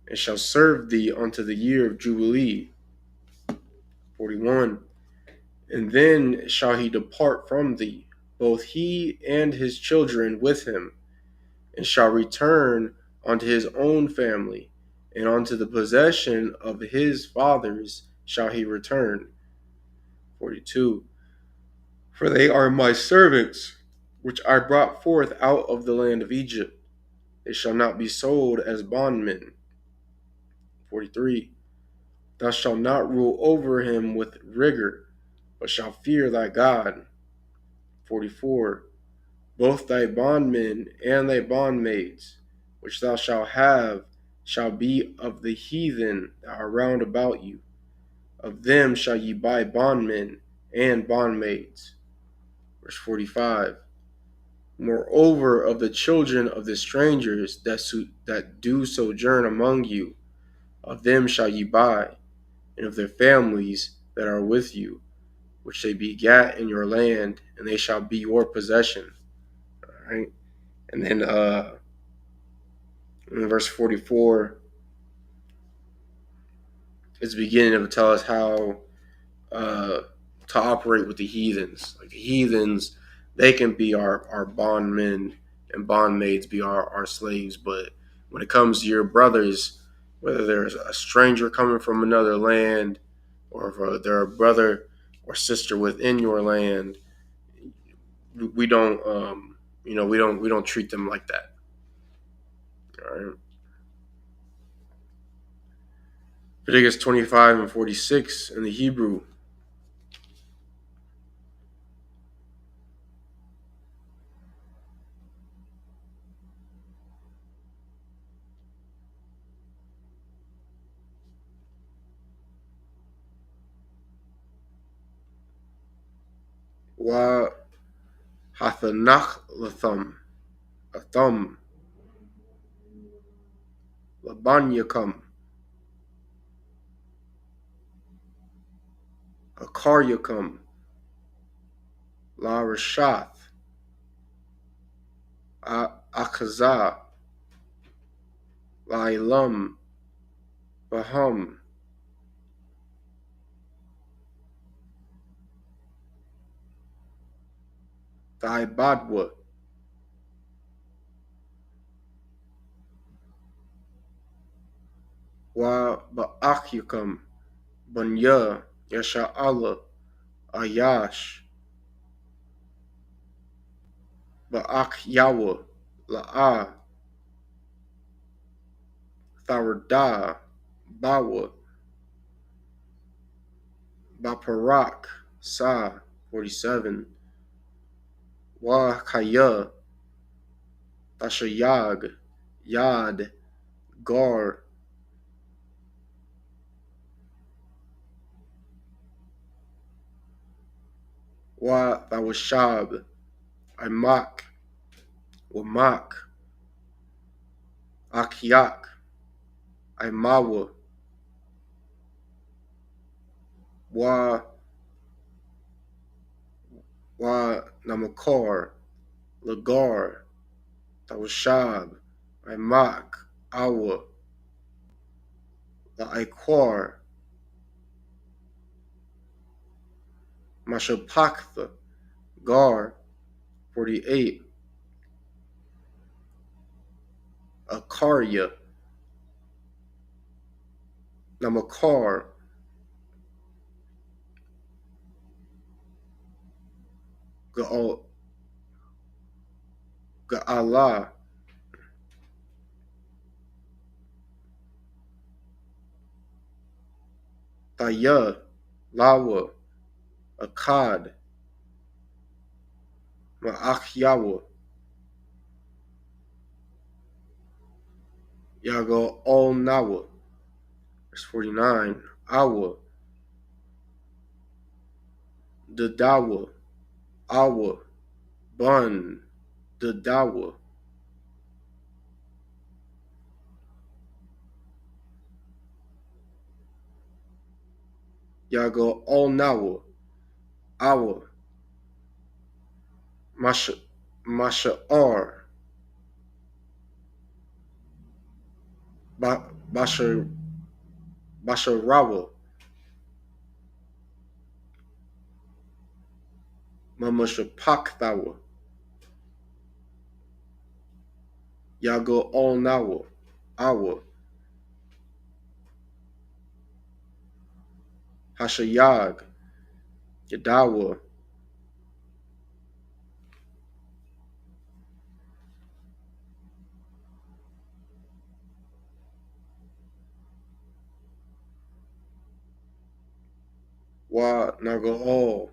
and shall serve thee unto the year of Jubilee. 41. And then shall he depart from thee, both he and his children with him, and shall return unto his own family, and unto the possession of his fathers shall he return. 42. For they are my servants, which I brought forth out of the land of Egypt. They shall not be sold as bondmen. 43. Thou shalt not rule over him with rigor, but shalt fear thy God. 44. Both thy bondmen and thy bondmaids, which thou shalt have, shall be of the heathen that are round about you. Of them shall ye buy bondmen and bondmaids. Verse 45. Moreover, of the children of the strangers that do sojourn among you, of them shall ye buy, and of their families that are with you, which they begat in your land, and they shall be your possession. All right. And then in verse 44, it's beginning to tell us how to operate with the heathens. Like the heathens, they can be our bondmen, and bondmaids be our slaves. But when it comes to your brothers, whether there's a stranger coming from another land, or if they're a brother or sister within your land, we don't we don't treat them like that. All right. Leviticus 25 and 46 in the Hebrew. Wa hathanach latham, atham, labanyakam, akaryakam, la rashath, akazah, la ilam, baham, thaibadwa, wa ba'akyakam, banya, yasha'ala, ayash, ba'akyawa, la'a, tharada, bawa, baparak, sa, 47, wa kaya, tashayag, yad, gar, wa thawashab, imak, wamak, akyak, imawa, wa namakar, lagar, thawashab, imak, awa, laikwar, mashapaktha, gar, 48, akarya, namakar, ga'ala, Taya, Lawa, Akkad, Ma'akyawa, Yago All Nawa, Verse 49. Awa, Dadawa, Awa, Bun, Dadawa. Yago all Nawa, Awa, Masha'ar, Basharawa, Mamashapaktawa, Yago all Nawa, Awa, Hashayag, Yadawa, Wa Nago all.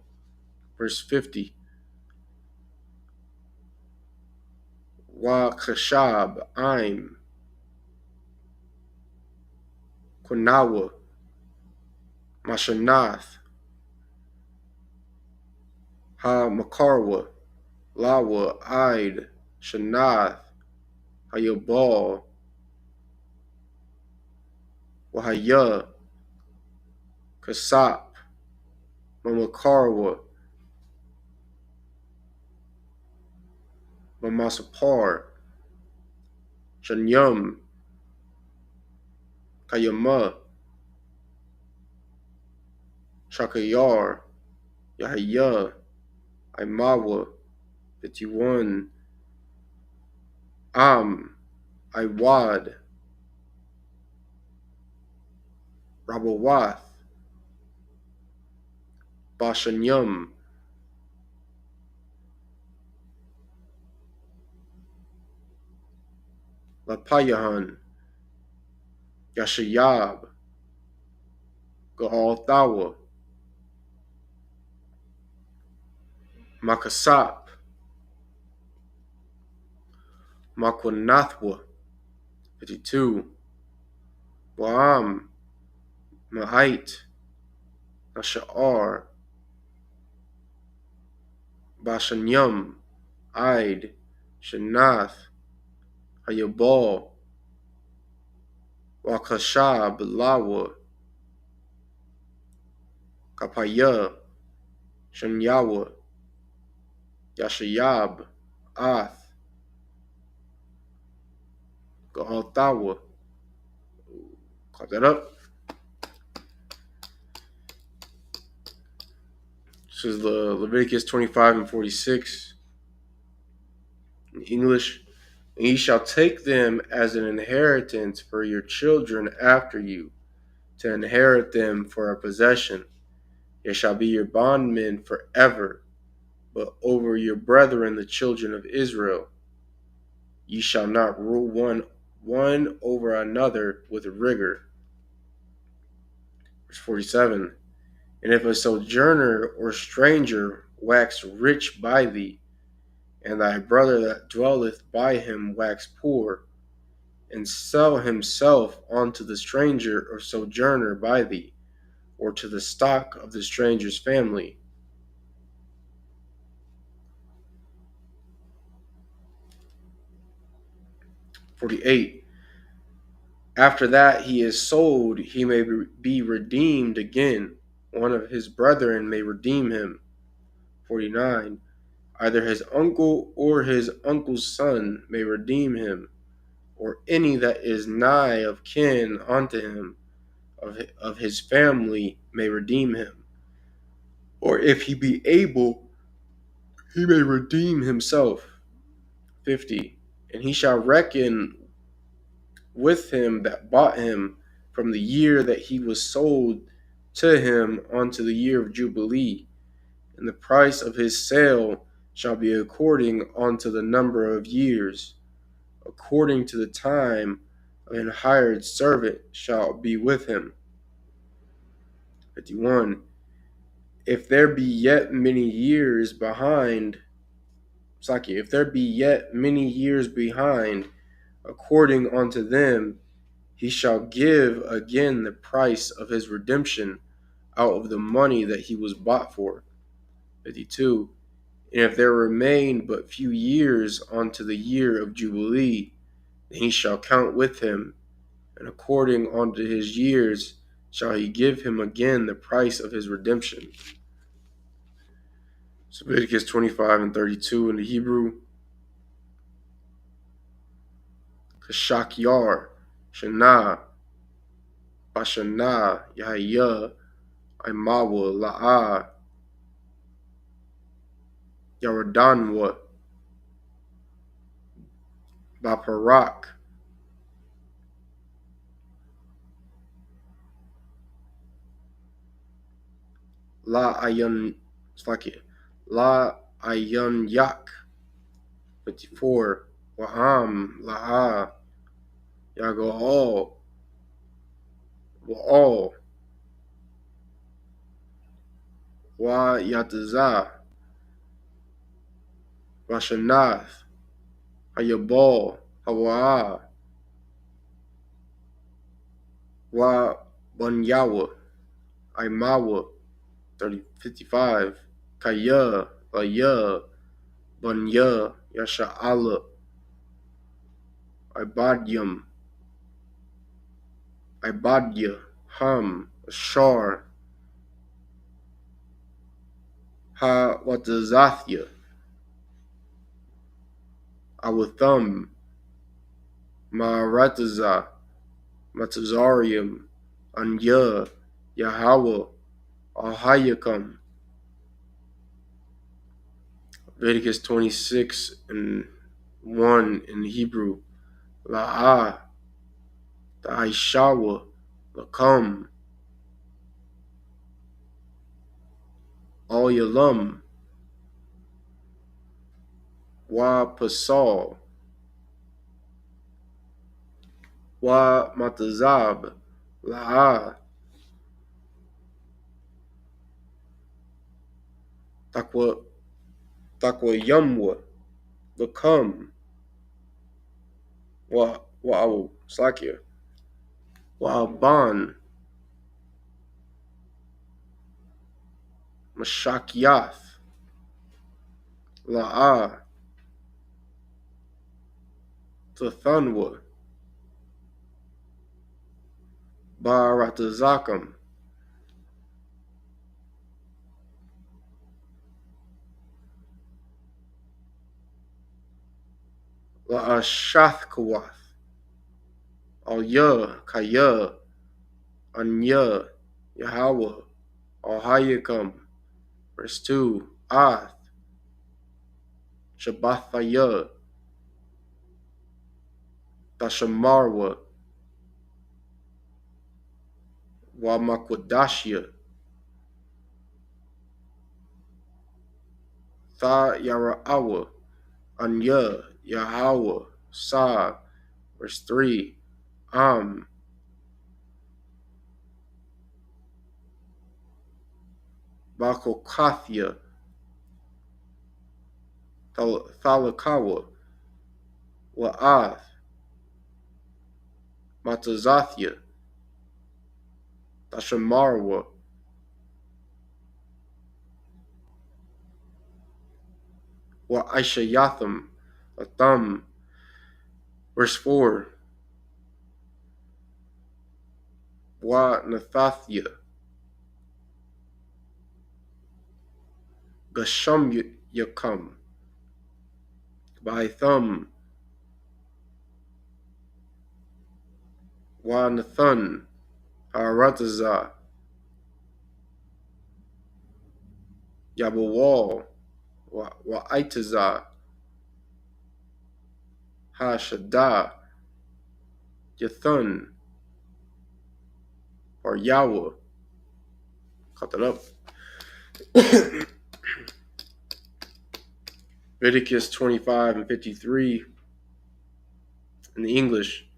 Verse 50. Wa Khashab, Aim, Kunawa, Mashanath, Ha Makarwa, Lawa, Ide, Shanath, Hayabal, Wahaya, Kasap, Mamakarwa, Mamasapar, Shanyum, Kayama, Shakayar, Yahaya, Aimawa, 51, Iwad, Rabawath, Bashanyum, Lapayahan, Yashayab, Gaalthawa, Makasap, Makwanathwa, 52, Waam, Mahait, Nasha'ar, Bashanyum, Ide, Shanath, Hayabal, Wakashab, Lawa, Kapaya, Shanyawa, Yashayab, Ath, Gaalthawa. Clock that up. This is the Leviticus 25 and 46 in English. And ye shall take them as an inheritance for your children after you, to inherit them for a possession. They shall be your bondmen forever, but over your brethren, the children of Israel, ye shall not rule one over another with rigor. Verse 47. And if a sojourner or stranger wax rich by thee, and thy brother that dwelleth by him wax poor, and sell himself unto the stranger or sojourner by thee, or to the stock of the stranger's family. 48. After that he is sold, he may be redeemed again. One of his brethren may redeem him. 49. Either his uncle or his uncle's son may redeem him, or any that is nigh of kin unto him, of his family may redeem him. Or if he be able, he may redeem himself. 50. And he shall reckon with him that bought him from the year that he was sold to him unto the year of Jubilee. And the price of his sale shall be according unto the number of years, according to the time of an hired servant shall be with him. 51. If there be yet many years behind, according unto them, he shall give again the price of his redemption out of the money that he was bought for. 52. And if there remain but few years unto the year of Jubilee, then he shall count with him, and according unto his years shall he give him again the price of his redemption. So Leviticus 25 and 32 in the Hebrew. Kashak Yar, Shana, Bashana, Yahya, Imawa, La'a, Yaradanwa, Baparak, La Ayan, La Ayan Yak, 54, Wa'am, La'a, Yago'al, Wa'al, Wa Yataza, Rashanath, Hayabal, Hawa'a, Wa Bunyawa, Imawa, 55, Kaya, Aya, Bunya, Yasha'ala, Ibadyam, Ibadya, Ham, Ashar, Ha Watazathya, Awatham, Ma'arataza, Matazarium, Anya, Yahweh, Ahayakam. Leviticus 26 and 1 in Hebrew. La'ah, Ta'ishawa, Lakam, Al Yalam, Wa Pasal, Wa Matazab, La'ah, Takwa Yamwa, Lakam, Wa Slakia, Wa Aban, Mashakyath, La'ah, Tathanwa, Baratazakam, La'ashathkawath, Al Kaya, Anya, Yahweh, Ahayakam. Verse 2, Ath, Shabbathaya, Tashamarwa, Wamakwadashya, Tha Yara'awa, Anya, Yahweh, Sa. Verse 3, Bakokathya, Thalakawa, Wa'ath, Matazathya, Tashamarwa, Wa'ishayatham, Atham. Verse 4, Wa Nathathya, Gasham Yakam, Baitham, Wa Nathan, Harataza, Yabawal, Wa Aitaza, Ha Shaddai, Yathun, or Yahweh. Cut that up. Leviticus 25 and 53 in the English.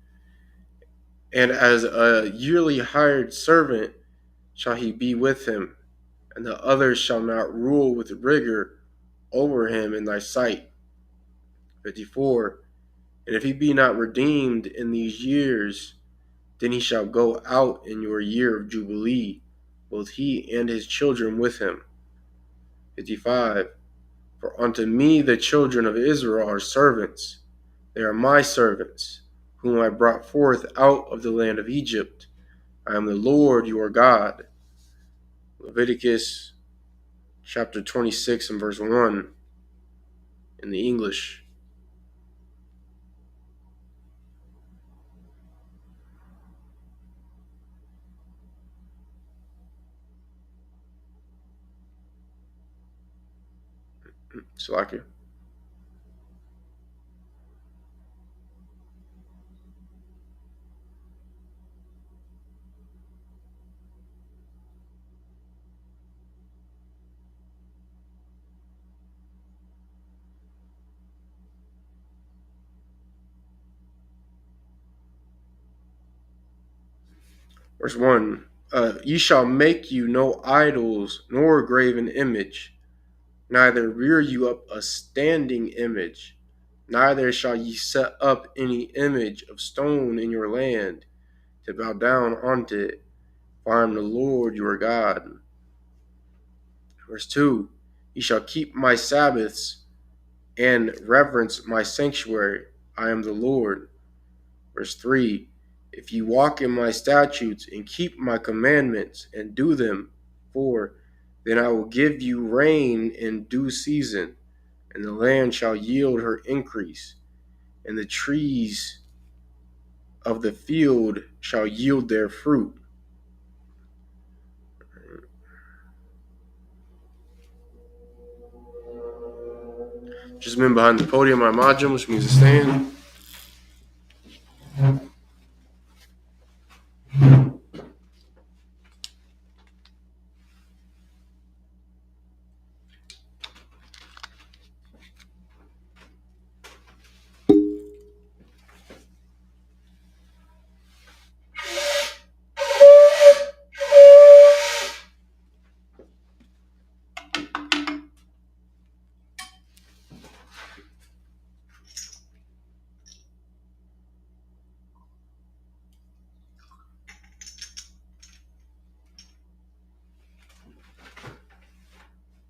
And as a yearly hired servant shall he be with him, and the others shall not rule with rigor over him in thy sight. 54. And if he be not redeemed in these years, Then he shall go out in your year of Jubilee, both he and his children with him. 55. For unto me the children of Israel are servants. They are my servants, whom I brought forth out of the land of Egypt. I am the Lord your God. Leviticus chapter 26 and verse 1 in the English. Salakia. Verse 1. Ye shall make you no idols, nor graven image, neither rear you up a standing image, neither shall ye set up any image of stone in your land, to bow down unto it, for I am the Lord your God. Verse 2. Ye shall keep my Sabbaths, and reverence my sanctuary. I am the Lord. Verse 3. If ye walk in my statutes, and keep my commandments, and do them, then I will give you rain in due season, and the land shall yield her increase, and the trees of the field shall yield their fruit. Just been behind the podium, my majum, which means to stand.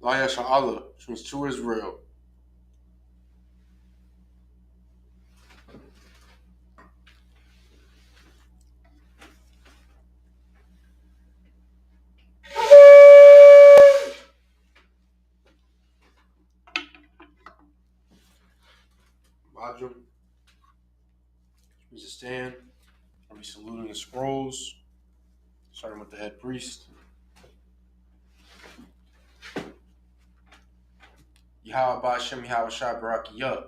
La Yasha Allah, which means true Israel. Majum, which means to stand. I'll be saluting the scrolls, starting with the head priest. Yahweh Ba'ashem Yahweh Shai Barakiyah.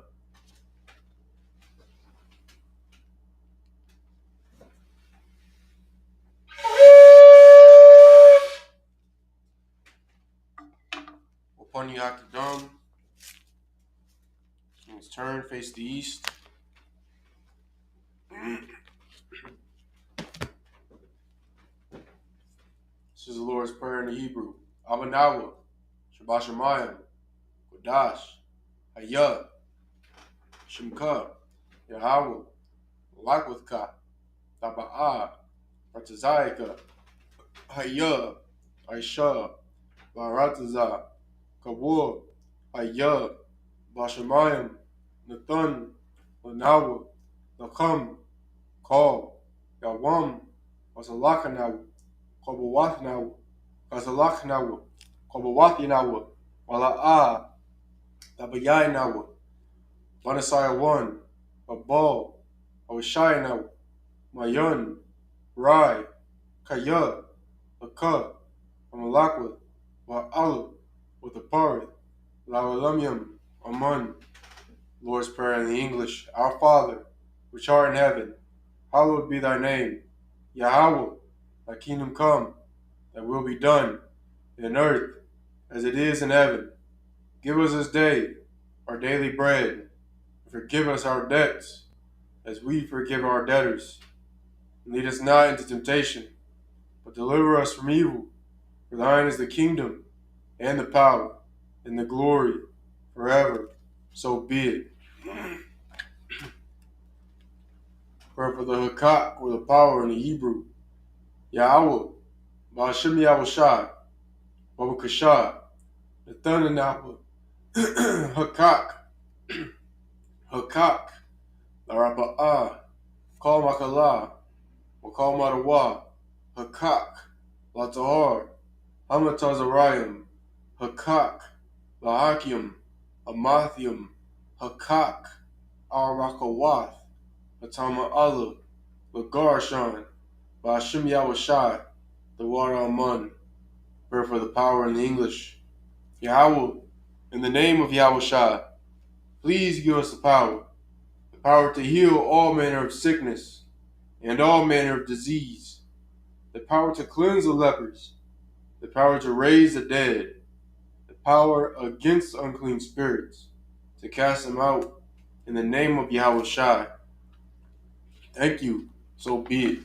Upon Yakadam, means turn, face the east. This is the Lord's Prayer in the Hebrew. Abanawa, Shabbat Shemayim, Kodash, Hayah, Shemka, Yahweh, Lakwithka, Taba'ah, Ratazayaka, Hayah, Aisha, Barataza, Kabur, Hayah, Bashamayim, Nathan, Lanawa, Nakam, Call, Yawam, Wasalakanawa, Kobawatnawa, Kazalaknawa, Kobawathinawa, Wala'ah, Tabayaynawa, Vanasaya 1, Babal, Awashayanawa, Mayun, Rai, Kaya, Aka, Amalakwa, Wa'alu, with the Parith, Lawalamyam, Aman. Lord's Prayer in the English. Our Father, which art in heaven, hallowed be thy name. Yahweh, thy kingdom come, thy will be done, in earth as it is in heaven. Give us this day our daily bread, and forgive us our debts, as we forgive our debtors. And lead us not into temptation, but deliver us from evil. For thine is the kingdom, and the power, and the glory, forever. So be it. Prayer for the Hakak with the power in the Hebrew. Yahweh, Ba'ashem Yahushai, Baba Kashad, Nathanael, Hakak, Hakak, Laraba'ah, Kal Makalah, Wakal Madawa, Hakak, Latahar, Hamatazarayim, Hakak, Lahakim, Amathium, Hakak, Arakawath, Atama Allah, Lagarshan, Ba'ashem Yahushai, the water Amun. Prayer for the power in the English. Yahweh, in the name of Yahushai, please give us the power to heal all manner of sickness and all manner of disease, the power to cleanse the lepers, the power to raise the dead, the power against unclean spirits, to cast them out in the name of Yahushai. Thank you, so be it.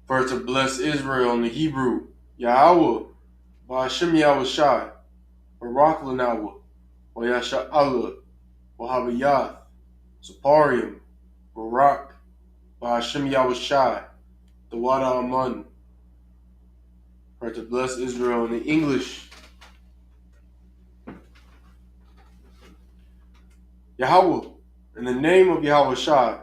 For to bless Israel in the Hebrew, Yahweh, Ba'ashem Yahushai, Barak Lanawa, Wayasha Allah, Wahabayath, Saparium, Barak, Ba'ashem Yahushai, the Wada Amun. For to bless Israel in the English, Yahweh, in the name of Yahushai,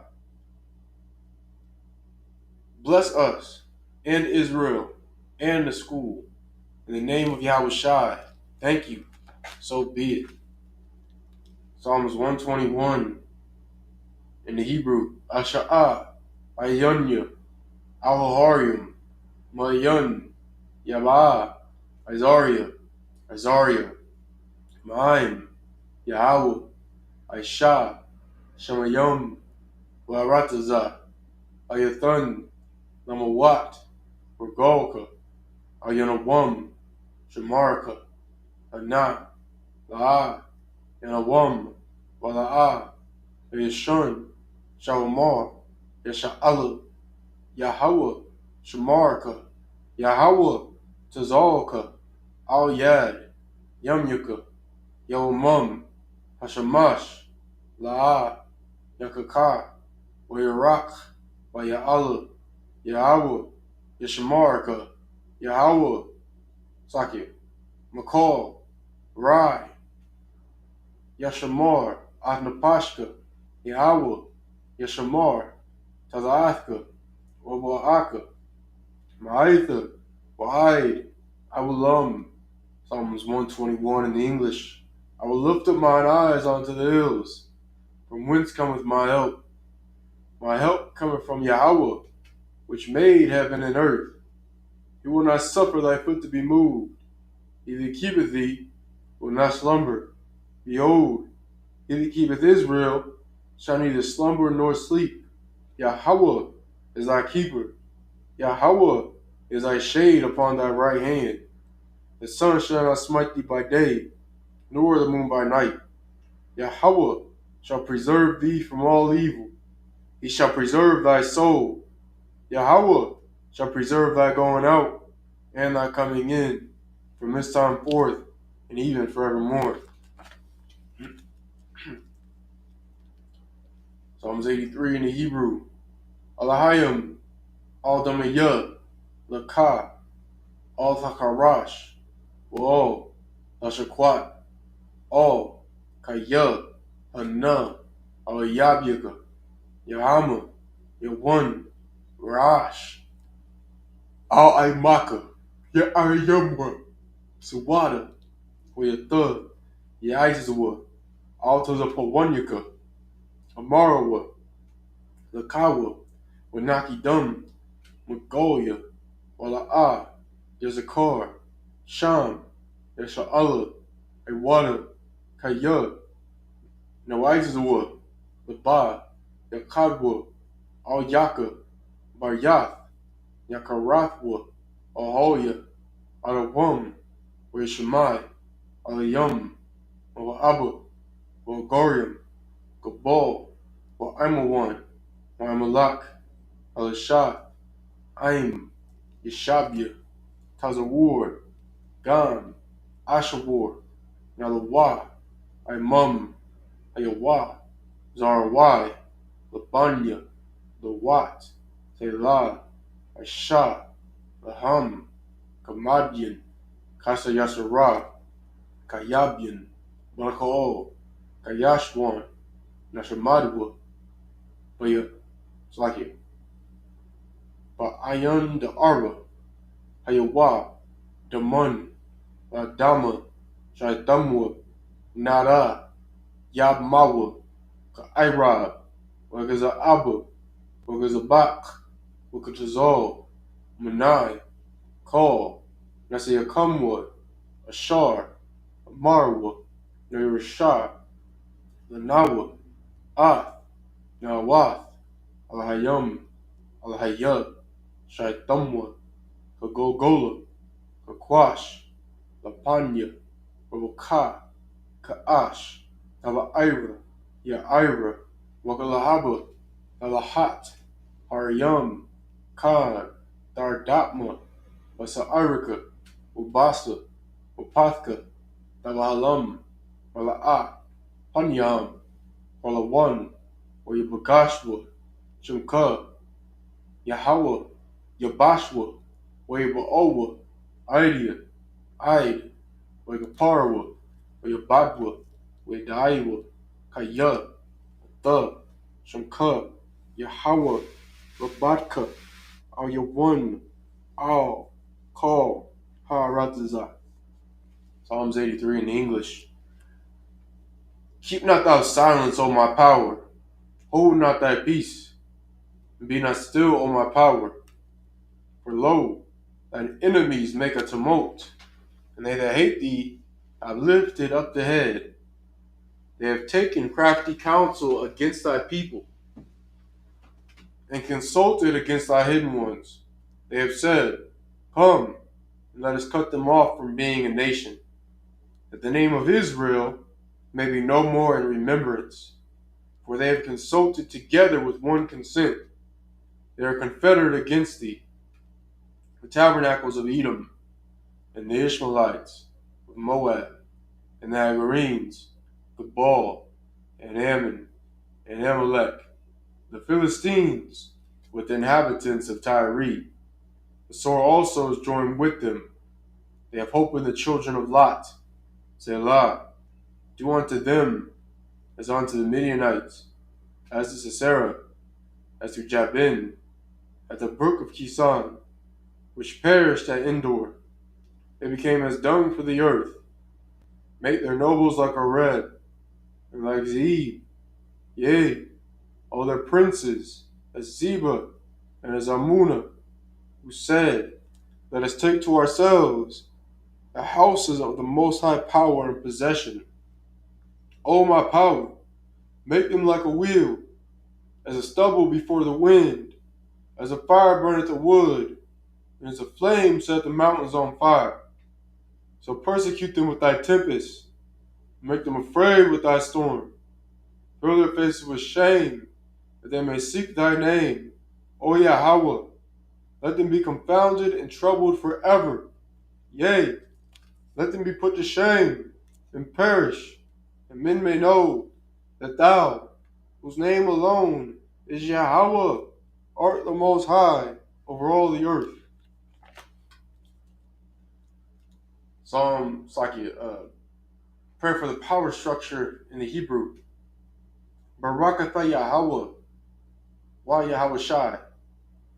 bless us and Israel and the school. In the name of Yahushai, thank you, so be it. Psalms 121 in the Hebrew, Asha'ah, Ayunya, Ahaharium, Mayun, Yabah, Isaiah, Ma'im, Yahweh, Aisha, Shemayim, Warataza, Ayathun, Lamawat, Regalka, Ayanawam, Shamarka, Ana, La'a, Yanawam, Wala'a, Yashun, Shalomar, Yasha'ala, Yahweh, Shamarka, Yahweh, Tazalka, Al Yad, Yamyuka, Yawamum, Hashamash, La'a, Yakaka, Wayarak, Waya'ala, Yahweh, Yashamarka, Yahweh, Sakya, McCall, Rai, Yashamar, Adnapashka, Yahweh, Yashamar, Tazaathka, Waba'aka, Ma'aitha, Wa'aid, Awulam. Psalms 121 in the English. I will lift up mine eyes unto the hills. From whence cometh my help? My help cometh from Yahweh, which made heaven and earth. He will not suffer thy foot to be moved. He that keepeth thee will not slumber. Behold, he that keepeth Israel shall neither slumber nor sleep. Yahweh is thy keeper. Yahweh is thy shade upon thy right hand. The sun shall not smite thee by day, nor the moon by night. Yahweh shall preserve thee from all evil. He shall preserve thy soul. Yahweh shall preserve thy going out and thy coming in from this time forth and even forevermore. Psalms 83 in the Hebrew. Alahayim, Al-Damayah, Lakah, Al-Thakarash, Wa'al, Lashakwat, Al, Kaya, Hana, Al-Yabyaka, Yahama, Yawan, Rash, Al-Aimaka, Ya-Ayamwa, Sawada, Wayatha, Ya-Izwa, Al-Tazapawanyaka, Amarawa, Lakawa, Wanaki Dum, Mongolia, Wala'a, Yazakar, Sham, Yasha'ala, Iwada, Kaya, Nawaizawa, Laba, Yakadwa, Al Yaka, Baryath, Yakarathwa, Ahoya, Alawam, Weshamai, Alayum, Wa'aba, Wagorium, Gabal, Wa'amawan, Wa'amalak, Alashah, Aim, Yeshabia, Tazawur, Gam, Ashawar, Nalawa, Imam, Ayawa, Zarawai, Labanya, Lawat, Selah, Asha, Laham, Kamadian, Kasa Yasara, Kayabian, Balakoo, Kayashwan, Nashamadwa, Baya, Slaki, Ba'ayan the Ara, Hayawa, Daman, Dama, Shaidamwa, Nara, Yabmawa, Ka'ira, Wagaza Abu, Wagaza Bak, Wakatazal, Manai, Call, Nasiyakamwa, Ashar, Amarwa, Narashah, Lanawa, Ath, Nawath, Alhayam, Alhayab, Shaitamwa, Kagogola, Kakwash, Lapanya, Babaka, Ka'ash, Talaira, Ya'ira, Wagalahaba, Talahat, Haryam, Khan, Dardatma, Wasa'irika, Ubasa, Upathka, Talahalam, Wala'at, Panyam, Walawan, Wayabagashwa, Chumka, Yahawa, Yabashwa, Wayabaowa, Idea, Ide, Wayaparawa, Wayabadwa, Wayadaiwa, Kaya, The, Chumka, Yahawa, Rabatka, Al Yawan, Al, Call, Ha Psalms 83 in English. Keep not thou silence, O my power. Hold not thy peace, and be not still, O my power. For lo, thine enemies make a tumult, and they that hate thee have lifted up the head. They have taken crafty counsel against thy people, and consulted against thy hidden ones. They have said, Come, and let us cut them off from being a nation, that the name of Israel may be no more in remembrance. For they have consulted together with one consent. They are confederate against thee, the tabernacles of Edom, and the Ishmaelites, of Moab, and the Hagarenes, the Baal, and Ammon, and Amalek, the Philistines, with the inhabitants of Tyre. The sword also is joined with them. They have hope in the children of Lot. Selah, do unto them as unto the Midianites, as to Sisera, as to Jabin, at the brook of Kison, which perished at Endor. They became as dung for the earth. Make their nobles like Arad, and like Zeeb, yea, all their princes, as Zeba and as Amunah, who said, Let us take to ourselves the houses of the Most High power and possession. O my power, make them like a wheel, as a stubble before the wind, as a fire burneth the wood, and as a flame set the mountains on fire. So persecute them with thy tempest, and make them afraid with thy storm. Fill their faces with shame, that they may seek thy name. O Yahweh, let them be confounded and troubled forever. Yea, let them be put to shame and perish, and men may know that thou, whose name alone is Yahweh, art the Most High over all the earth. Psalm, it's like a prayer for the power structure in the Hebrew. Barakatha Yahweh, Wa Yahweh Shai,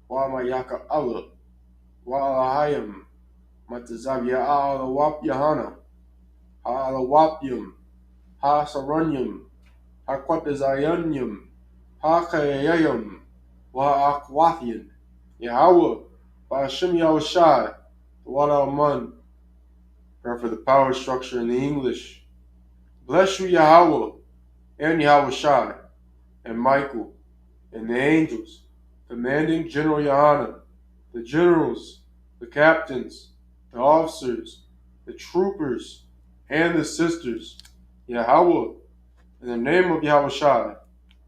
Wa Mayaka Allah, Wa Alahayim, Matazav Ya'alawap Yahana, Ha'alawapyum, Ha-Saranyum, Ha-Kwatazayanyum, Ha-Kayayayum, Wa-Akwathian, Yahweh, Ba-Hashem Yahushai, Wa-Al-Man. Prayer for the power structure in the English. Bless you, Yahweh, and Yahushai, and Michael, and the angels, commanding General Yahana, the generals, the captains, the officers, the troopers, and the sisters. Yahweh, in the name of Yahushai,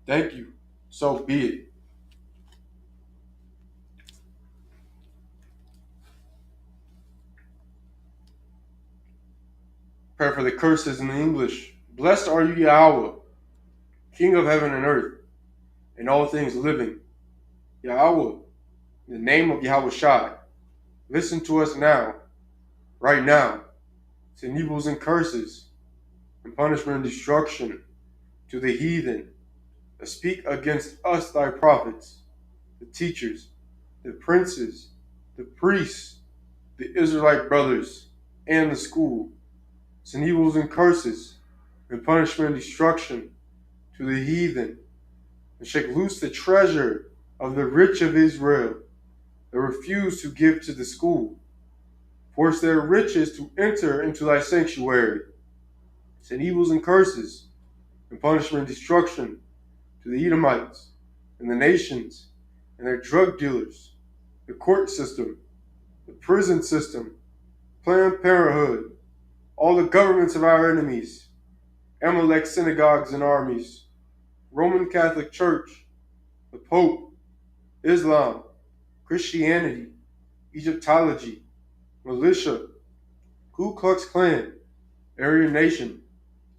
thank you, so be it. Prayer for the curses in the English. Blessed are you, Yahweh, King of heaven and earth, and all things living. Yahweh, in the name of Yahweh Shai, listen to us now, right now, to evils and curses, and punishment and destruction, to the heathen that speak against us thy prophets, the teachers, the princes, the priests, the Israelite brothers, and the school, send evils and curses, and punishment and destruction to the heathen, and shake loose the treasure of the rich of Israel, that refuse to give to the school. Force their riches to enter into thy sanctuary. Send evils and curses, and punishment and destruction to the Edomites, and the nations, and their drug dealers, the court system, the prison system, Planned Parenthood, all the governments of our enemies, Amalek synagogues and armies, Roman Catholic Church, the Pope, Islam, Christianity, Egyptology, militia, Ku Klux Klan, Aryan Nation,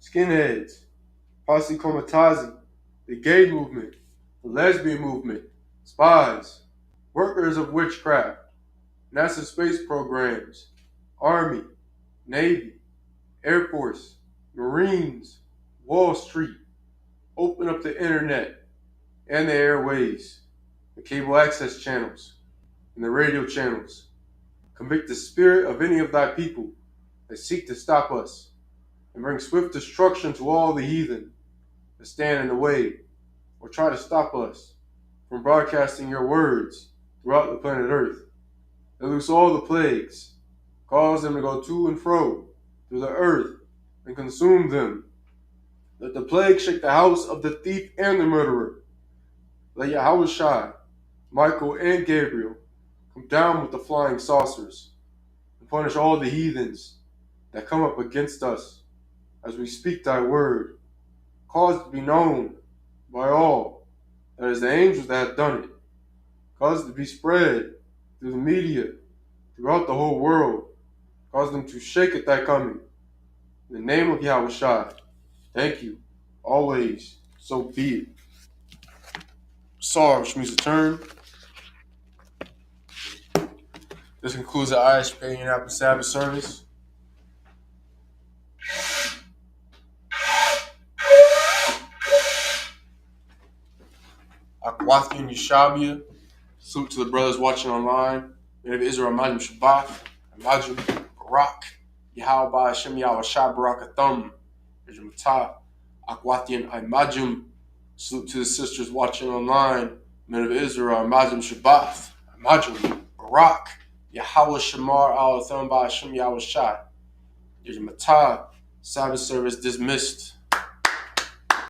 skinheads, Posse Comitazi, the gay movement, the lesbian movement, spies, workers of witchcraft, NASA space programs, Army, Navy, Air Force, Marines, Wall Street, open up the internet and the airways, the cable access channels, and the radio channels. Convict the spirit of any of thy people that seek to stop us, and bring swift destruction to all the heathen that stand in the way or try to stop us from broadcasting your words throughout the planet Earth. And loose all the plagues, cause them to go to and fro through the earth, and consume them. Let the plague shake the house of the thief and the murderer. Let Yahweh Shai, Michael, and Gabriel come down with the flying saucers and punish all the heathens that come up against us as we speak thy word. Cause it to be known by all that it is the angels that have done it. Cause it to be spread through the media throughout the whole world. Cause them to shake at thy coming. In the name of Yahweh Shai, thank you. Always, so be it. Sorry, which means a turn. This concludes the Isupk Indianapolis Sabbath service. Akwathian Yeshabia. Salute to the brothers watching online. Men of Israel, Imajim Shabbat, Imajim Barak, Yahweh Hashem Yahweh Shai Barakathum, Ejimata, Akwathian Imajim. Salute to the sisters watching online. Men of Israel, Imajim Shabbat, Imajim Barak, Yahweh Shamar Al Thumba Hashem Yahweh Shai. Ejimata. Sabbath service dismissed.